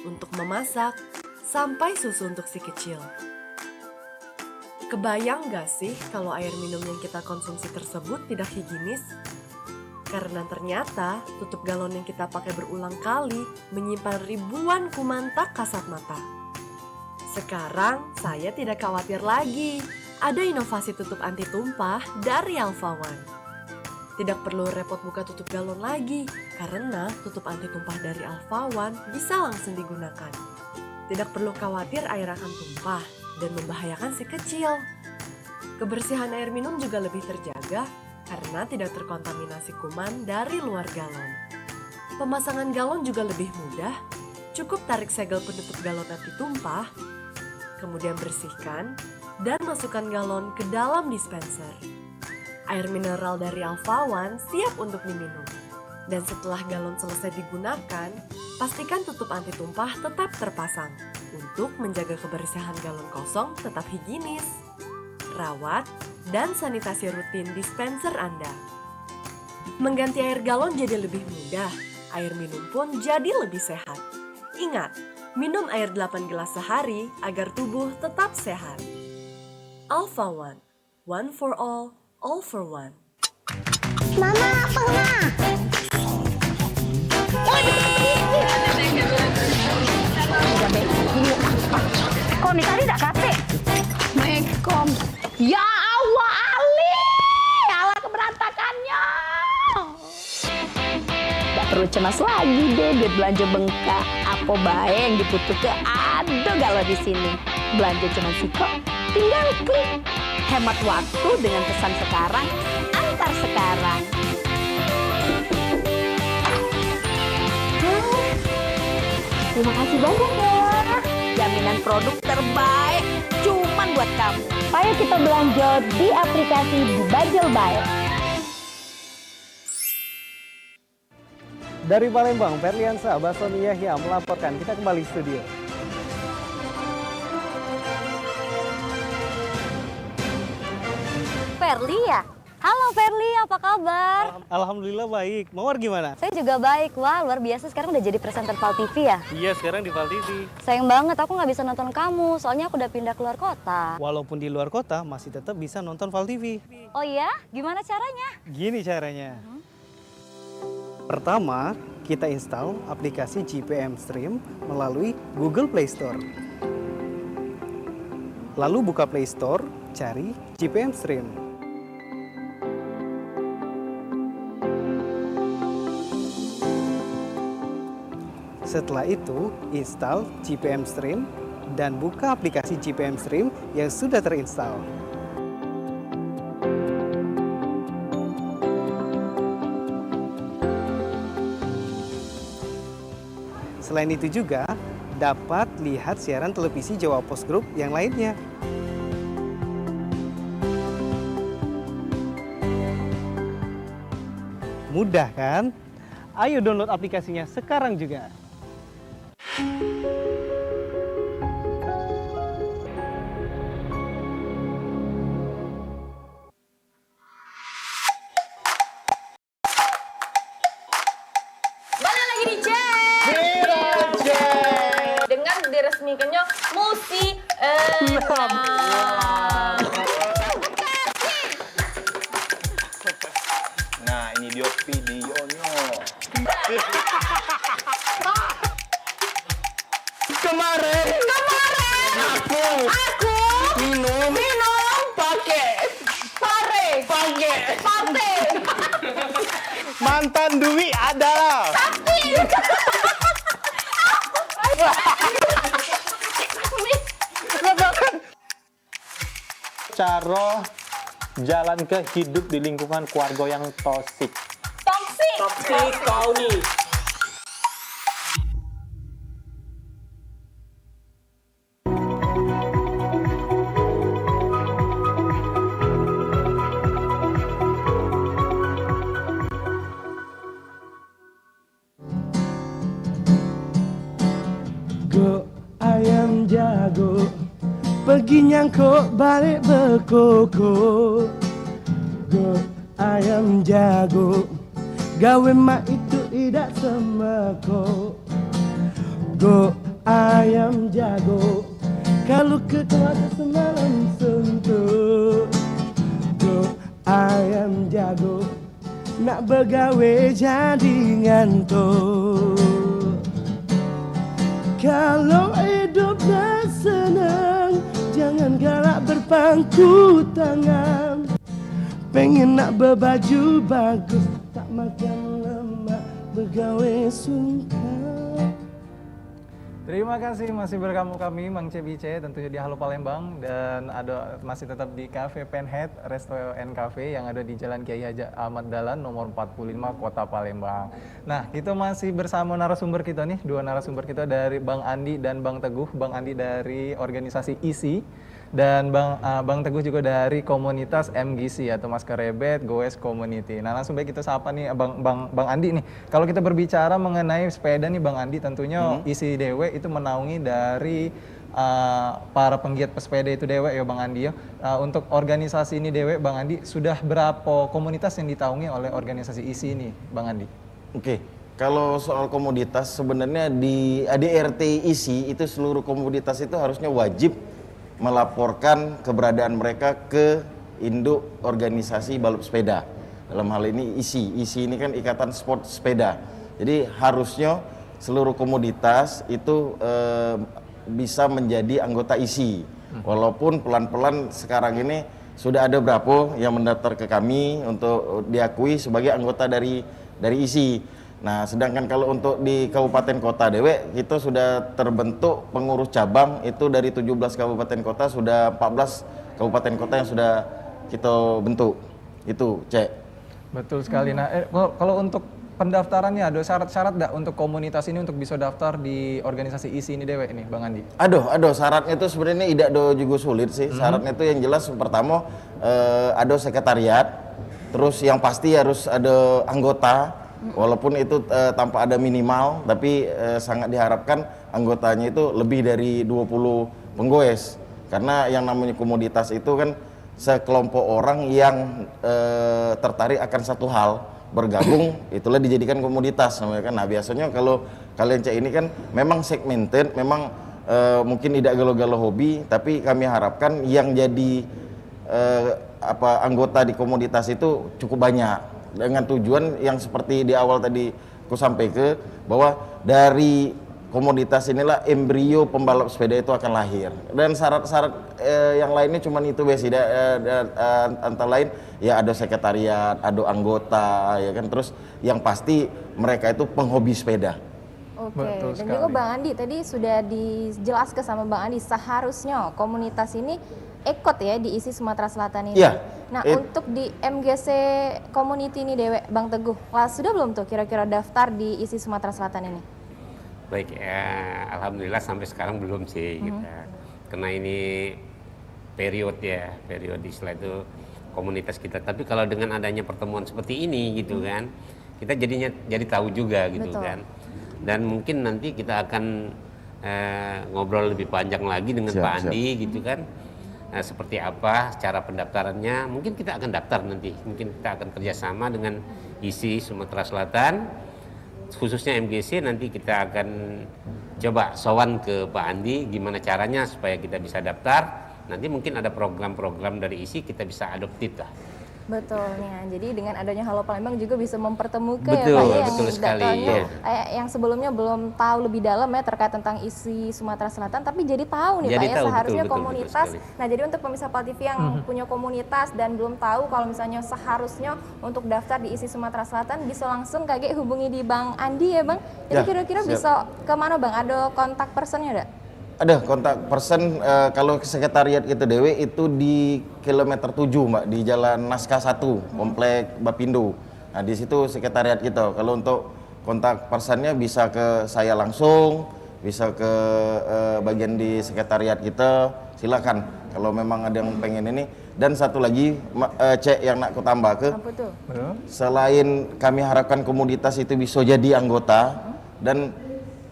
B: Untuk memasak, sampai susu untuk si kecil. Kebayang gak sih kalau air minum yang kita konsumsi tersebut tidak higienis? Karena ternyata tutup galon yang kita pakai berulang kali menyimpan ribuan kuman tak kasat mata. Sekarang saya tidak khawatir lagi. Ada inovasi tutup anti tumpah dari Alpha One. Tidak perlu repot buka tutup galon lagi, karena tutup anti tumpah dari Alpha One bisa langsung digunakan. Tidak perlu khawatir air akan tumpah dan membahayakan si kecil. Kebersihan air minum juga lebih terjaga karena tidak terkontaminasi kuman dari luar galon. Pemasangan galon juga lebih mudah, cukup tarik segel penutup galon anti tumpah, kemudian bersihkan dan masukkan galon ke dalam dispenser. Air mineral dari Alpha One siap untuk diminum. Dan setelah galon selesai digunakan, pastikan tutup anti tumpah tetap terpasang untuk menjaga kebersihan galon kosong tetap higienis. Rawat dan sanitasi rutin dispenser Anda. Mengganti air galon jadi lebih mudah, air minum pun jadi lebih sehat. Ingat, minum air 8 gelas sehari agar tubuh tetap sehat. Alpha One, one for all for one.
A: Mama, apa
C: cemas lagi deh duit belanja bengkak. Apa bae yang dibutuhkan ada galau di sini. Belanja cuma siko, tinggal klik. Hemat waktu dengan pesan sekarang, antar sekarang. Terima kasih banyak ya. Jaminan produk terbaik cuman buat kamu. Ayo kita belanja di aplikasi Bajul Baik.
W: Dari Palembang, Ferliansa Basoni Yahya melaporkan. Kita kembali studio.
H: Ferli ya? Halo Ferli, apa kabar?
W: Alhamdulillah baik. Mawar gimana?
H: Saya juga baik. Wah, luar biasa sekarang udah jadi presenter Val TV ya?
W: Iya, sekarang di Val TV.
H: Sayang banget aku nggak bisa nonton kamu, soalnya aku udah pindah keluar kota.
W: Walaupun di luar kota, masih tetap bisa nonton Val TV.
H: Oh iya? Gimana caranya?
W: Gini caranya. Pertama, kita install aplikasi GPM Stream melalui Google Play Store. Lalu buka Play Store, cari GPM Stream. Setelah itu, install GPM Stream dan buka aplikasi GPM Stream yang sudah terinstall. Selain itu juga, dapat lihat siaran televisi Jawa Post Group yang lainnya. Mudah kan? Ayo download aplikasinya sekarang juga.
A: Balik lagi di dengan diresmikannya musik.
D: Nah, ini dia videonya.
V: Kemarin aku minum pakai
W: Mantan Dwi adalah
I: cara jalan ke hidup di lingkungan keluarga yang toksik.
V: Toksik kau nih. Go ayam jago, pergi nyangkuk balik berkoko. Go ayam jago, gawe mak itu tidak semeko. Go ayam jago, kalau ke keluarga semalam sentuh. Go ayam jago, nak begawe jadi ngantuk. Kalau hidup dah senang, jangan galak berpangku tangan. Pengen nak berbaju bagus, tak makan lemak, begawe sungkan.
W: Terima kasih masih bersama kami Mang Cebice tentunya di Halo Palembang dan masih tetap di Cafe Penhead Resto and Cafe yang ada di Jalan Kiai Haji Ahmad Dahlan nomor 45 Kota Palembang. Nah, kita masih bersama narasumber kita nih, dua narasumber kita dari Bang Andi dan Bang Teguh. Bang Andi dari organisasi ISI dan Bang Teguh juga dari komunitas MGC atau Maskerebet Goes Community. Nah, langsung baik kita sapa nih Bang Andi nih. Kalau kita berbicara mengenai sepeda nih Bang Andi, tentunya ISI Dewe itu menaungi dari para penggiat pesepeda itu Dewe ya Bang Andi ya. Untuk organisasi ini Dewe Bang Andi, sudah berapa komunitas yang ditaungi oleh organisasi ISI ini Bang Andi?
S: Oke. Kalau soal komoditas sebenarnya di ADRT ISI itu seluruh komoditas itu harusnya wajib melaporkan keberadaan mereka ke induk organisasi balap sepeda. Dalam hal ini ISI. ISI ini kan Ikatan Sport Sepeda. Jadi harusnya seluruh komoditas itu bisa menjadi anggota ISI. Walaupun pelan-pelan sekarang ini sudah ada berapa yang mendaftar ke kami untuk diakui sebagai anggota dari ISI. Nah, sedangkan kalau untuk di kabupaten kota Dewe, itu sudah terbentuk pengurus cabang, itu dari 17 kabupaten kota, sudah 14 kabupaten kota yang sudah kita bentuk. Itu, Cek.
W: Betul sekali. Nah, kalau untuk pendaftarannya ada syarat-syarat nggak untuk komunitas ini untuk bisa daftar di organisasi ISI ini Dewe ini, Bang Andi?
S: Aduh, syaratnya itu sebenarnya tidak juga sulit sih. Syaratnya itu yang jelas pertama ada sekretariat, terus yang pasti harus ada anggota, walaupun itu tanpa ada minimal, tapi sangat diharapkan anggotanya itu lebih dari 20 penggoes. Karena yang namanya komoditas itu kan sekelompok orang yang tertarik akan satu hal, bergabung, itulah dijadikan komoditas namanya kan. Nah, biasanya kalau kalian cek ini kan memang segmented, memang mungkin tidak galau-galau hobi, tapi kami harapkan yang jadi anggota di komoditas itu cukup banyak, dengan tujuan yang seperti di awal tadi aku sampaikan, bahwa dari komoditas inilah embrio pembalap sepeda itu akan lahir. Dan syarat-syarat yang lainnya cuma itu antara lain ya ada sekretariat, ada anggota, ya kan, terus yang pasti mereka itu penghobi sepeda.
K: Oke, dan juga Bang Andi tadi sudah dijelaskan sama Bang Andi, seharusnya komunitas ini ikut ya di ISI Sumatera Selatan ini.
S: Ya,
K: nah, untuk di MGC Community ini Dewe, Bang Teguh, sudah belum tuh kira-kira daftar di ISI Sumatera Selatan ini?
T: Baik, alhamdulillah sampai sekarang belum sih kita. Karena ini periode istilah itu komunitas kita. Tapi kalau dengan adanya pertemuan seperti ini gitu kan, kita jadi tahu juga gitu. Betul. Kan. Dan mungkin nanti kita akan ngobrol lebih panjang lagi dengan Pak Andi gitu kan. Seperti apa cara pendaftarannya, mungkin kita akan daftar nanti, mungkin kita akan kerjasama dengan ISI Sumatera Selatan, khususnya MGC. Nanti kita akan coba sowan ke Pak Andi gimana caranya supaya kita bisa daftar. Nanti mungkin ada program-program dari ISI kita bisa adoptif lah.
K: Betul ya. Jadi dengan adanya Halo Palembang juga bisa mempertemukan
T: betul,
K: ya Pak ya,
T: betul
K: yang
T: sekali.
K: Yang sebelumnya belum tahu lebih dalam ya terkait tentang ISI Sumatera Selatan, tapi jadi tahu nih
T: jadi
K: Pak
T: tahu,
K: ya seharusnya
T: betul,
K: komunitas.
T: betul
K: Nah, jadi untuk pemirsa Pal TV yang punya komunitas dan belum tahu kalau misalnya seharusnya untuk daftar di ISI Sumatera Selatan, bisa langsung kayak hubungi di Bang Andi ya Bang. Jadi kira-kira bisa kemana Bang? Ada kontak personnya enggak?
S: Ada kontak person, kalau sekretariat kita Dewe itu di kilometer 7 Mbak, di Jalan Naskah 1, Komplek Bapindo. Nah, di situ sekretariat kita. Kalau untuk kontak personnya bisa ke saya langsung, bisa ke bagian di sekretariat kita, silakan. Kalau memang ada yang pengen ini. Dan satu lagi, Cek, yang nak aku tambah ke, selain kami harapkan komoditas itu bisa jadi anggota, dan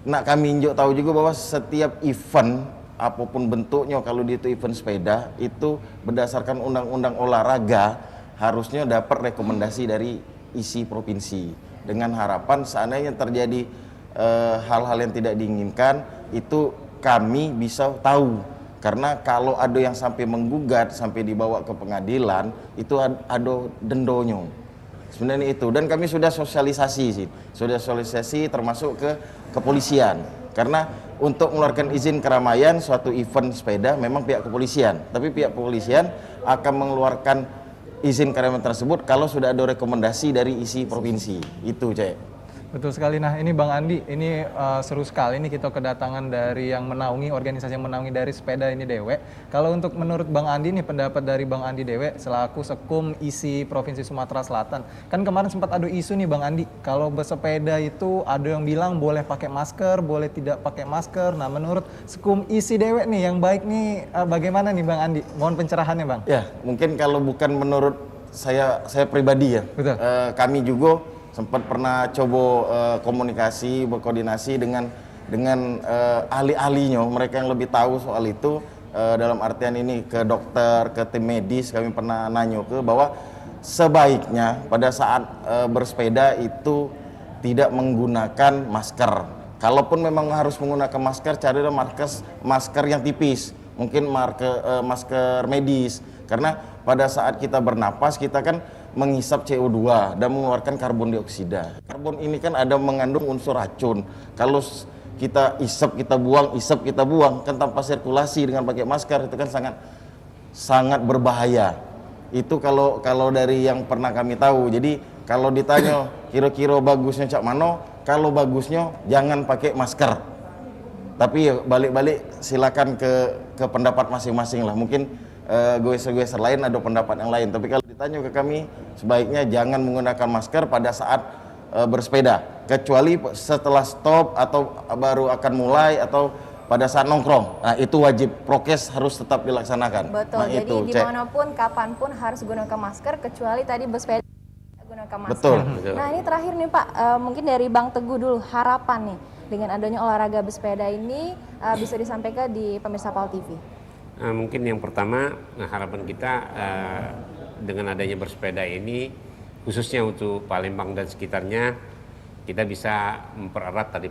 S: nak kami injok tahu juga bahwa setiap event apapun bentuknya, kalau dia itu event sepeda, itu berdasarkan undang-undang olahraga harusnya dapat rekomendasi dari ISI provinsi, dengan harapan seandainya terjadi hal-hal yang tidak diinginkan itu kami bisa tahu. Karena kalau ada yang sampai menggugat, sampai dibawa ke pengadilan, itu ada dendonyo. Sebenarnya itu, dan kami sudah sosialisasi termasuk ke kepolisian, karena untuk mengeluarkan izin keramaian suatu event sepeda memang pihak kepolisian, tapi pihak kepolisian akan mengeluarkan izin keramaian tersebut kalau sudah ada rekomendasi dari ISI provinsi. Itu, Cek.
W: Betul sekali. Nah, ini Bang Andi, ini seru sekali ini kita kedatangan dari yang menaungi, organisasi yang menaungi dari sepeda ini Dewe. Kalau untuk menurut Bang Andi nih, pendapat dari Bang Andi Dewe selaku Sekum ISI Provinsi Sumatera Selatan. Kan kemarin sempat ada isu nih Bang Andi, kalau bersepeda itu ada yang bilang boleh pakai masker, boleh tidak pakai masker. Nah, menurut Sekum ISI Dewe nih yang baik nih bagaimana nih Bang Andi? Mohon pencerahannya Bang.
S: Ya, mungkin kalau bukan menurut saya pribadi ya.
W: Betul.
S: Kami juga sempat pernah coba komunikasi, berkoordinasi dengan ahli-ahlinya, mereka yang lebih tahu soal itu, dalam artian ini ke dokter, ke tim medis. Kami pernah nanya ke bahwa sebaiknya pada saat bersepeda itu tidak menggunakan masker. Kalaupun memang harus menggunakan masker, carilah masker yang tipis, mungkin masker medis, karena pada saat kita bernapas kita kan menghisap CO2 dan mengeluarkan karbon dioksida. Karbon ini kan ada mengandung unsur racun. Kalau kita isap kita buang kan tanpa sirkulasi dengan pakai masker itu kan sangat berbahaya. Itu kalau dari yang pernah kami tahu. Jadi kalau ditanya kira-kira bagusnya cak mano, kalau bagusnya jangan pakai masker. Tapi ya balik-balik silakan ke pendapat masing-masing lah. Mungkin goeser-goeser lain ada pendapat yang lain. Tapi kalau ditanya ke kami, sebaiknya jangan menggunakan masker pada saat bersepeda. Kecuali setelah stop atau baru akan mulai atau pada saat nongkrong. Nah itu wajib, prokes harus tetap dilaksanakan.
J: Betul,
S: nah,
J: jadi
S: itu,
J: dimanapun, kapanpun harus gunakan masker, kecuali tadi bersepeda gunakan masker.
S: Betul.
J: Nah ini terakhir nih Pak, mungkin dari Bang Teguh dulu, harapan nih dengan adanya olahraga bersepeda ini bisa disampaikan di pemirsa PAL TV.
T: Mungkin yang pertama, harapan kita dengan adanya bersepeda ini, khususnya untuk Palembang dan sekitarnya, kita bisa mempererat tadi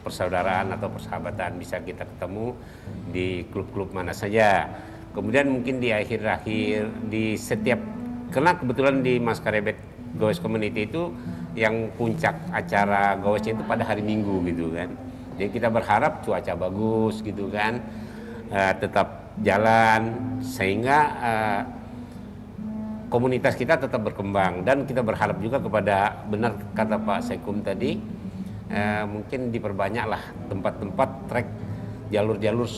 T: persaudaraan atau persahabatan, bisa kita ketemu di klub-klub mana saja. Kemudian mungkin di akhir-akhir, di setiap, karena kebetulan di Mascarebet Goes Community itu yang puncak acara goesnya itu pada hari Minggu gitu kan. Jadi kita berharap cuaca bagus gitu kan, tetap jalan sehingga komunitas kita tetap berkembang. Dan kita berharap juga kepada, benar kata Pak Sekum tadi, mungkin diperbanyaklah tempat-tempat trek jalur-jalur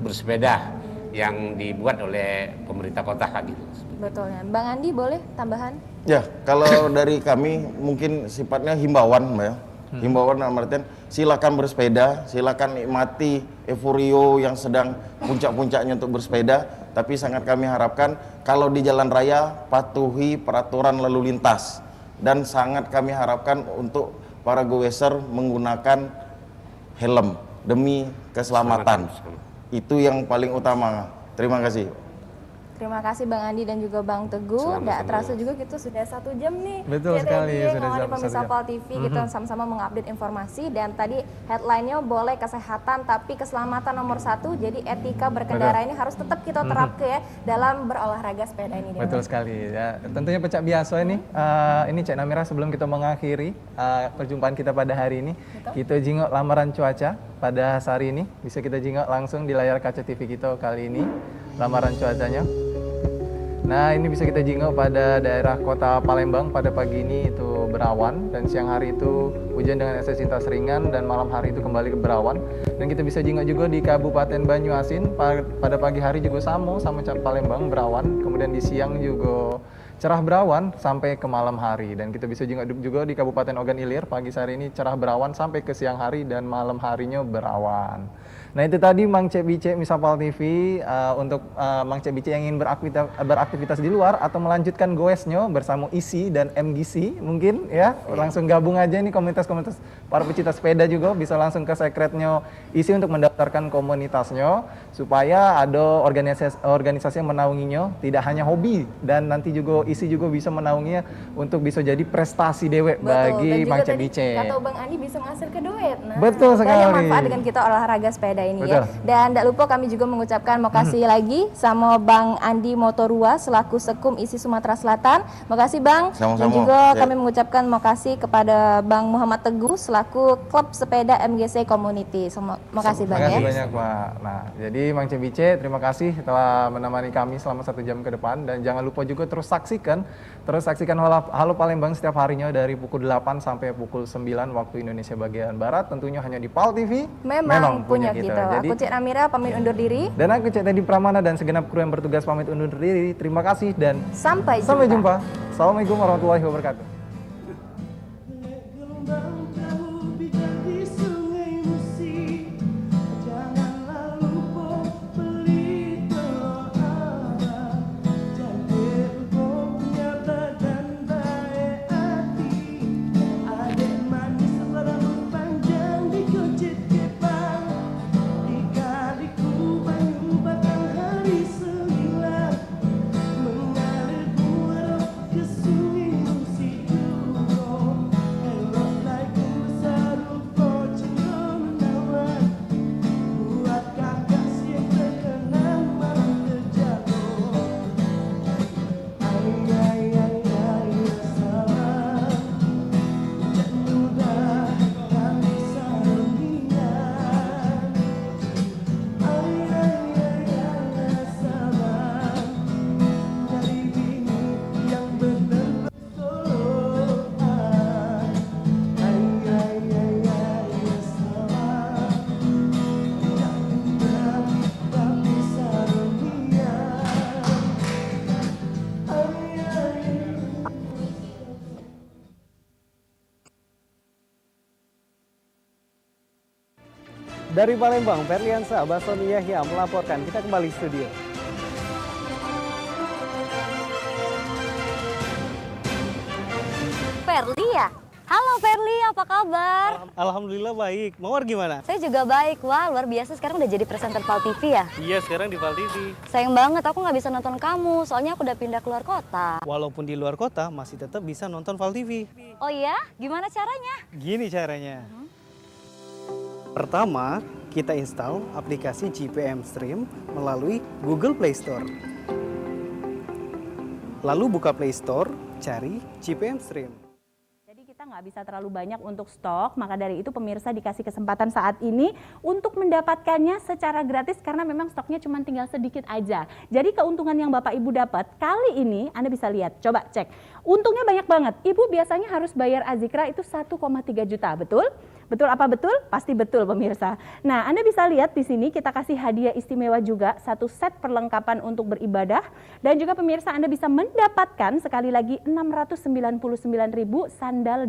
T: bersepeda yang dibuat oleh pemerintah kota gitu.
J: Betul ya. Bang Andi boleh tambahan?
S: Ya, kalau dari kami mungkin sifatnya himbauan, Mbak ya. Himbauan dalam artian silakan bersepeda, silakan nikmati euforio yang sedang puncak-puncaknya untuk bersepeda, tapi sangat kami harapkan kalau di jalan raya patuhi peraturan lalu lintas, dan sangat kami harapkan untuk para goeser menggunakan helm demi keselamatan. Itu yang paling utama. Terima kasih.
J: Terima kasih Bang Andi dan juga Bang Teguh. Nggak terasa juga gitu sudah 1 jam nih.
W: Betul sekali, sudah
J: ngomongin
W: 1
J: pemirsa
W: jam.
J: PAL TV, kita sama-sama mengupdate informasi. Dan tadi headline-nya boleh kesehatan, tapi keselamatan nomor 1. Jadi etika berkendara ini harus tetap kita terapkan ya dalam berolahraga sepeda ini.
W: Betul sekali ya. Tentunya pecak biasa ini Cek Namira, sebelum kita mengakhiri perjumpaan kita pada hari ini, kita jingok lamaran cuaca pada hari ini. Bisa kita jingok langsung di layar kaca TV kita kali ini lamaran cuacanya. Nah ini bisa kita jingok pada daerah kota Palembang pada pagi ini itu berawan, dan siang hari itu hujan dengan intensitas ringan, dan malam hari itu kembali ke berawan. Dan kita bisa jingok juga di Kabupaten Banyuasin pada pagi hari juga sama Palembang berawan, kemudian di siang juga cerah berawan sampai ke malam hari. Dan kita bisa jingok juga di Kabupaten Ogan Ilir pagi hari ini cerah berawan sampai ke siang hari, dan malam harinya berawan. Nah itu tadi Mang Cek Bice Misa PAL TV untuk Mang Cek Bice yang ingin beraktivitas di luar atau melanjutkan goesnya bersama ISI dan MGC mungkin ya, langsung gabung aja nih komunitas-komunitas para pecinta sepeda juga bisa langsung ke sekretnya ISI untuk mendaftarkan komunitasnya supaya ada organisasi yang menaunginya, tidak hanya hobi, dan nanti juga ISI juga bisa menaunginya untuk bisa jadi prestasi dewek bagi Mang Cek Bice.
J: Atau Bang Andi bisa menghasilkan duit. Nah,
W: betul sekali.
J: Banyak manfaat dengan kita olahraga sepeda ini. Ya. Dan tidak lupa kami juga mengucapkan makasih lagi sama Bang Andi Motorua selaku Sekum ISI Sumatera Selatan. Makasih Bang.
S: Sama-sama.
J: Dan juga kami mengucapkan makasih kepada Bang Muhammad Teguh selaku Klub Sepeda MGC Community. Makasih Bang
W: ya.
J: Makasih
W: banyak Pak. Nah, jadi Mang Cek Bice terima kasih telah menemani kami selama 1 jam ke depan, dan jangan lupa juga terus saksikan Halo Palembang setiap harinya dari pukul 8 sampai pukul 9 waktu Indonesia bagian Barat, tentunya hanya di PAL TV.
J: Memang punya kita. Jadi, aku Cek Namira pamit undur diri.
W: Dan aku Cek Teddy Pramana dan segenap kru yang bertugas pamit undur diri. Terima kasih dan
J: sampai
W: jumpa. Assalamualaikum warahmatullahi wabarakatuh. Dari Palembang, Ferliansa Basoni Yahya melaporkan. Kita kembali studio.
H: Ferli ya? Halo Ferli, apa kabar?
W: Alhamdulillah baik. Mawar gimana?
H: Saya juga baik. Wah, luar biasa sekarang udah jadi presenter Val TV ya?
W: Iya, sekarang di Val TV.
H: Sayang banget aku nggak bisa nonton kamu, soalnya aku udah pindah keluar kota.
W: Walaupun di luar kota, masih tetap bisa nonton Val TV.
H: Oh iya? Gimana caranya?
W: Gini caranya. Pertama, kita install aplikasi GPM Stream melalui Google Play Store. Lalu buka Play Store, cari GPM Stream.
K: Kita nggak bisa terlalu banyak untuk stok, maka dari itu pemirsa dikasih kesempatan saat ini untuk mendapatkannya secara gratis karena memang stoknya cuma tinggal sedikit aja. Jadi keuntungan yang Bapak Ibu dapat kali ini Anda bisa lihat, coba cek. Untungnya banyak banget. Ibu biasanya harus bayar Azikra itu 1,3 juta, betul? Betul apa betul? Pasti betul pemirsa. Nah, Anda bisa lihat di sini kita kasih hadiah istimewa juga, satu set perlengkapan untuk beribadah. Dan juga pemirsa Anda bisa mendapatkan sekali lagi 699.000 sandal